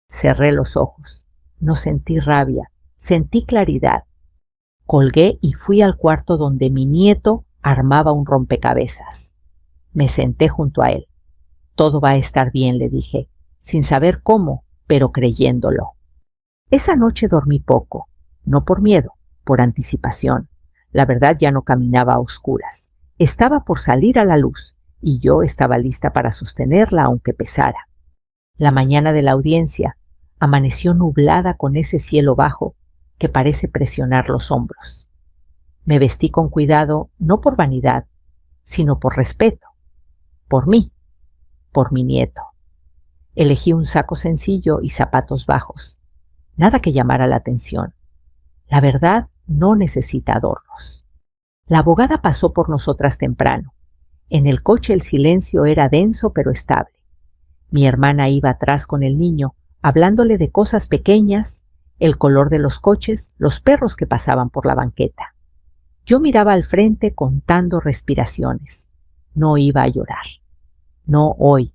Cerré los ojos. No sentí rabia, sentí claridad. Colgué y fui al cuarto donde mi nieto armaba un rompecabezas. Me senté junto a él. Todo va a estar bien, le dije, sin saber cómo, pero creyéndolo. Esa noche dormí poco, no por miedo, por anticipación. La verdad ya no caminaba a oscuras. Estaba por salir a la luz y yo estaba lista para sostenerla aunque pesara. La mañana de la audiencia amaneció nublada con ese cielo bajo que parece presionar los hombros. Me vestí con cuidado, no por vanidad, sino por respeto. Por mí. por mi nieto. Elegí un saco sencillo y zapatos bajos. Nada que llamara la atención. La verdad no necesita adornos. La abogada pasó por nosotras temprano. En el coche el silencio era denso pero estable. Mi hermana iba atrás con el niño, hablándole de cosas pequeñas, el color de los coches, los perros que pasaban por la banqueta. Yo miraba al frente contando respiraciones. No iba a llorar. No hoy.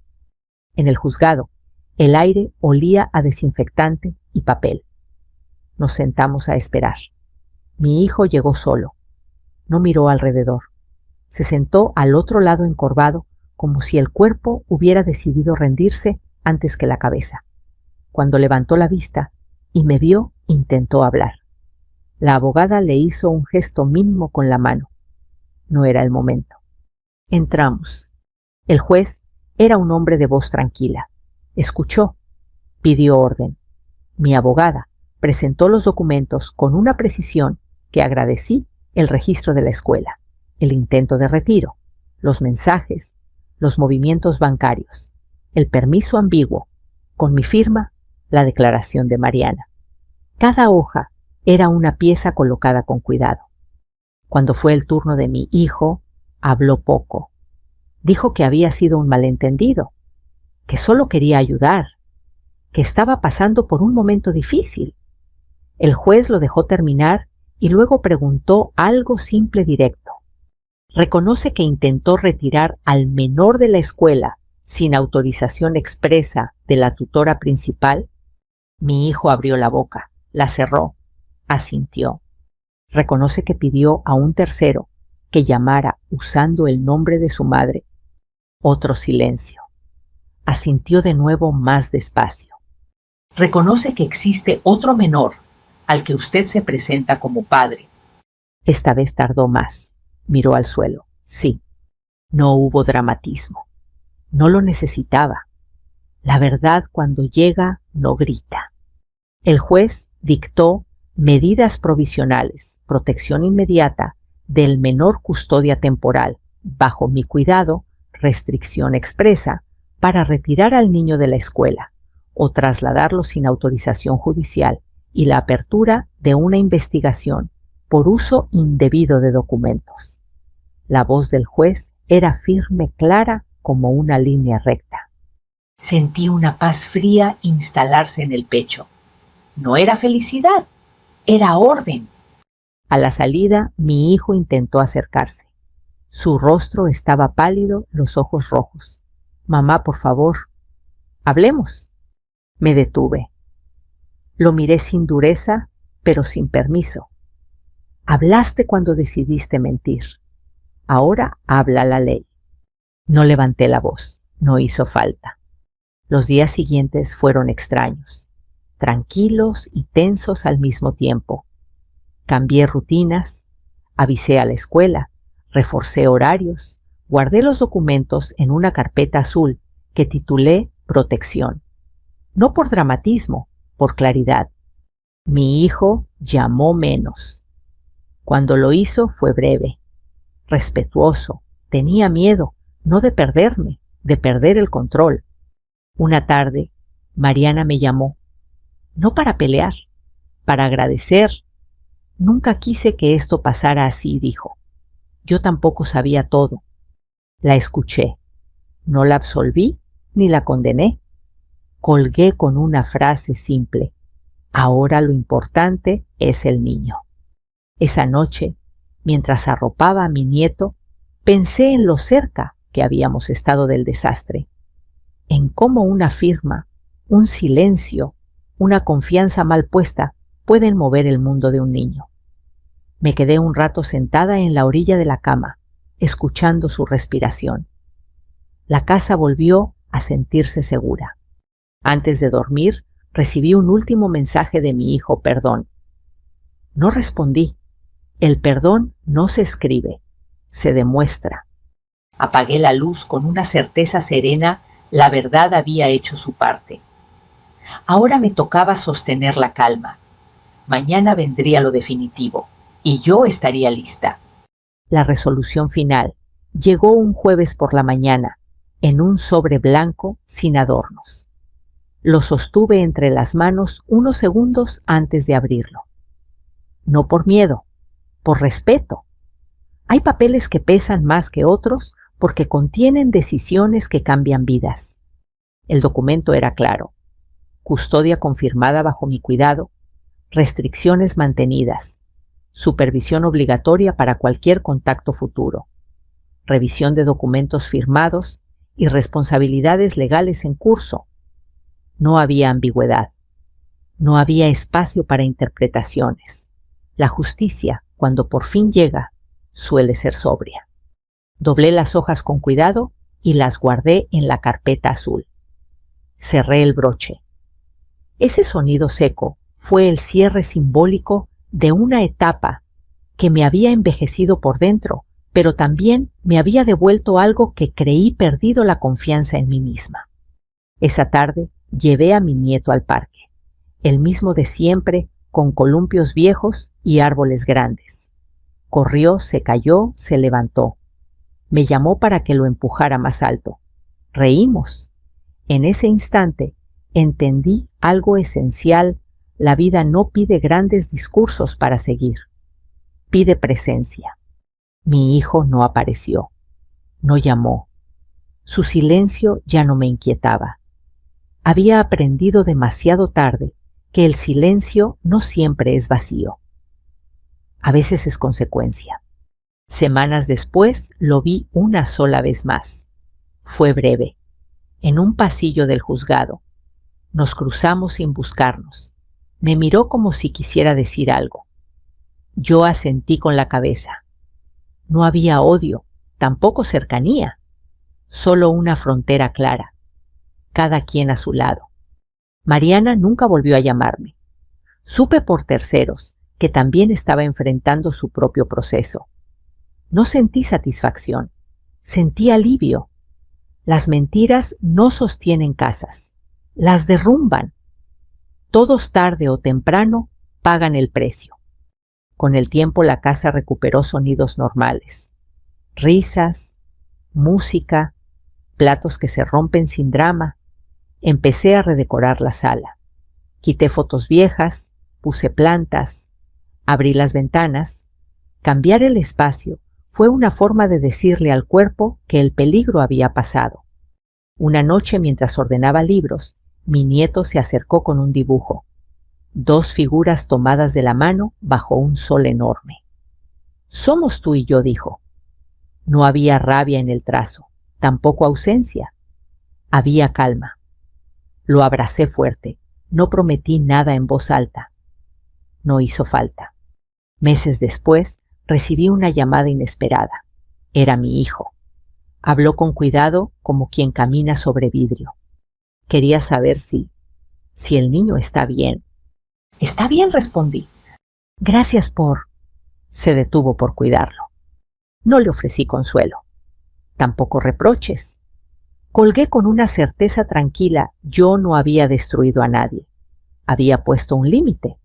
En el juzgado, el aire olía a desinfectante y papel. Nos sentamos a esperar. Mi hijo llegó solo. No miró alrededor. Se sentó al otro lado encorvado, como si el cuerpo hubiera decidido rendirse antes que la cabeza. Cuando levantó la vista y me vio, intentó hablar. La abogada le hizo un gesto mínimo con la mano. No era el momento. Entramos. El juez era un hombre de voz tranquila. Escuchó. Pidió orden. Mi abogada presentó los documentos con una precisión que agradecí: el registro de la escuela, el intento de retiro, los mensajes, los movimientos bancarios, el permiso ambiguo, con mi firma, la declaración de Mariana. Cada hoja era una pieza colocada con cuidado. Cuando fue el turno de mi hijo, habló poco. Dijo que había sido un malentendido, que solo quería ayudar, que estaba pasando por un momento difícil. El juez lo dejó terminar y luego preguntó algo simple directo. ¿Reconoce que intentó retirar al menor de la escuela sin autorización expresa de la tutora principal? Mi hijo abrió la boca, la cerró, asintió. ¿Reconoce que pidió a un tercero que llamara usando el nombre de su madre? Otro silencio. Asintió de nuevo más despacio. ¿Reconoce que existe otro menor al que usted se presenta como padre? Esta vez tardó más. Miró al suelo. Sí. No hubo dramatismo. No lo necesitaba. La verdad, cuando llega, no grita. El juez dictó medidas provisionales, protección inmediata del menor, custodia temporal, bajo mi cuidado, restricción expresa, para retirar al niño de la escuela o trasladarlo sin autorización judicial, y la apertura de una investigación por uso indebido de documentos. La voz del juez era firme, clara, como una línea recta. Sentí una paz fría instalarse en el pecho. No era felicidad, era orden. A la salida, mi hijo intentó acercarse. Su rostro estaba pálido, los ojos rojos. Mamá, por favor, hablemos. Me detuve. Lo miré sin dureza, pero sin permiso. Hablaste cuando decidiste mentir. Ahora habla la ley. No levanté la voz, no hizo falta. Los días siguientes fueron extraños, tranquilos y tensos al mismo tiempo. Cambié rutinas, avisé a la escuela, reforcé horarios, guardé los documentos en una carpeta azul que titulé Protección. No por dramatismo, por claridad. Mi hijo llamó menos. Cuando lo hizo fue breve, respetuoso. Tenía miedo, no de perderme, de perder el control. Una tarde, Mariana me llamó, no para pelear, para agradecer. Nunca quise que esto pasara así, dijo. Yo tampoco sabía todo. La escuché. No la absolví ni la condené. Colgué con una frase simple: ahora lo importante es el niño. Esa noche, mientras arropaba a mi nieto, pensé en lo cerca que habíamos estado del desastre, en cómo una firma, un silencio, una confianza mal puesta pueden mover el mundo de un niño. Me quedé un rato sentada en la orilla de la cama, escuchando su respiración. La casa volvió a sentirse segura. Antes de dormir, recibí un último mensaje de mi hijo: perdón. No respondí. El perdón no se escribe, se demuestra. Apagué la luz con una certeza serena: la verdad había hecho su parte. Ahora me tocaba sostener la calma. Mañana vendría lo definitivo, y yo estaría lista. La resolución final llegó un jueves por la mañana, en un sobre blanco sin adornos. Lo sostuve entre las manos unos segundos antes de abrirlo. No por miedo, por respeto. Hay papeles que pesan más que otros porque contienen decisiones que cambian vidas. El documento era claro: custodia confirmada bajo mi cuidado, restricciones mantenidas, supervisión obligatoria para cualquier contacto futuro, revisión de documentos firmados y responsabilidades legales en curso. No había ambigüedad. No había espacio para interpretaciones. La justicia, cuando por fin llega, suele ser sobria. Doblé las hojas con cuidado y las guardé en la carpeta azul. Cerré el broche. Ese sonido seco fue el cierre simbólico de una etapa que me había envejecido por dentro, pero también me había devuelto algo que creí perdido: la confianza en mí misma. Esa tarde llevé a mi nieto al parque, el mismo de siempre, con columpios viejos y árboles grandes. Corrió, se cayó, se levantó. Me llamó para que lo empujara más alto. Reímos. En ese instante entendí algo esencial: la vida no pide grandes discursos para seguir. Pide presencia. Mi hijo no apareció. No llamó. Su silencio ya no me inquietaba. Había aprendido demasiado tarde que el silencio no siempre es vacío. A veces es consecuencia. Semanas después lo vi una sola vez más. Fue breve. En un pasillo del juzgado. Nos cruzamos sin buscarnos. Me miró como si quisiera decir algo. Yo asentí con la cabeza. No había odio, tampoco cercanía. Solo una frontera clara. Cada quien a su lado. Mariana nunca volvió a llamarme. Supe por terceros que también estaba enfrentando su propio proceso. No sentí satisfacción, sentí alivio. Las mentiras no sostienen casas, las derrumban. Todos tarde o temprano pagan el precio. Con el tiempo la casa recuperó sonidos normales. Risas, música, platos que se rompen sin drama. Empecé a redecorar la sala. Quité fotos viejas, puse plantas, abrí las ventanas. Cambiar el espacio fue una forma de decirle al cuerpo que el peligro había pasado. Una noche, mientras ordenaba libros, mi nieto se acercó con un dibujo. 2 figuras tomadas de la mano bajo un sol enorme. «Somos tú y yo», dijo. No había rabia en el trazo, tampoco ausencia. Había calma. Lo abracé fuerte. No prometí nada en voz alta. No hizo falta. Meses después, recibí una llamada inesperada. Era mi hijo. Habló con cuidado, como quien camina sobre vidrio. Quería saber si el niño está bien. «Está bien», respondí. «Gracias por...» Se detuvo por cuidarlo. No le ofrecí consuelo. Tampoco reproches. Colgué con una certeza tranquila: yo no había destruido a nadie. Había puesto un límite.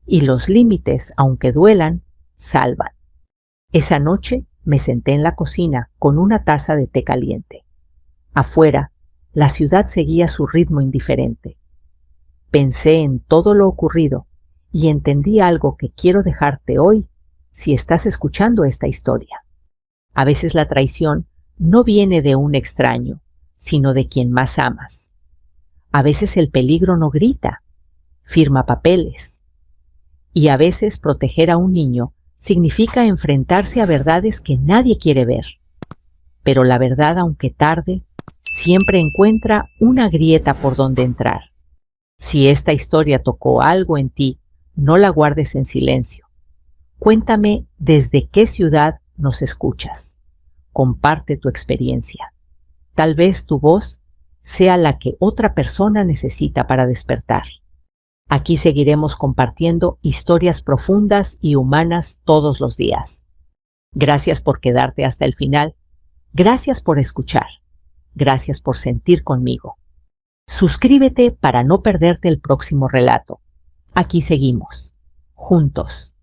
Y los límites, aunque duelan, salvan. Esa noche me senté en la cocina con una taza de té caliente. Afuera, la ciudad seguía su ritmo indiferente. Pensé en todo lo ocurrido y entendí algo que quiero dejarte hoy si estás escuchando esta historia. A veces la traición no viene de un extraño, sino de quien más amas. A veces el peligro no grita, firma papeles. Y a veces proteger a un niño significa enfrentarse a verdades que nadie quiere ver. Pero la verdad, aunque tarde, siempre encuentra una grieta por donde entrar. Si esta historia tocó algo en ti, no la guardes en silencio. Cuéntame desde qué ciudad nos escuchas. Comparte tu experiencia. Tal vez tu voz sea la que otra persona necesita para despertar. Aquí seguiremos compartiendo historias profundas y humanas todos los días. Gracias por quedarte hasta el final. Gracias por escuchar. Gracias por sentir conmigo. Suscríbete para no perderte el próximo relato. Aquí seguimos, juntos.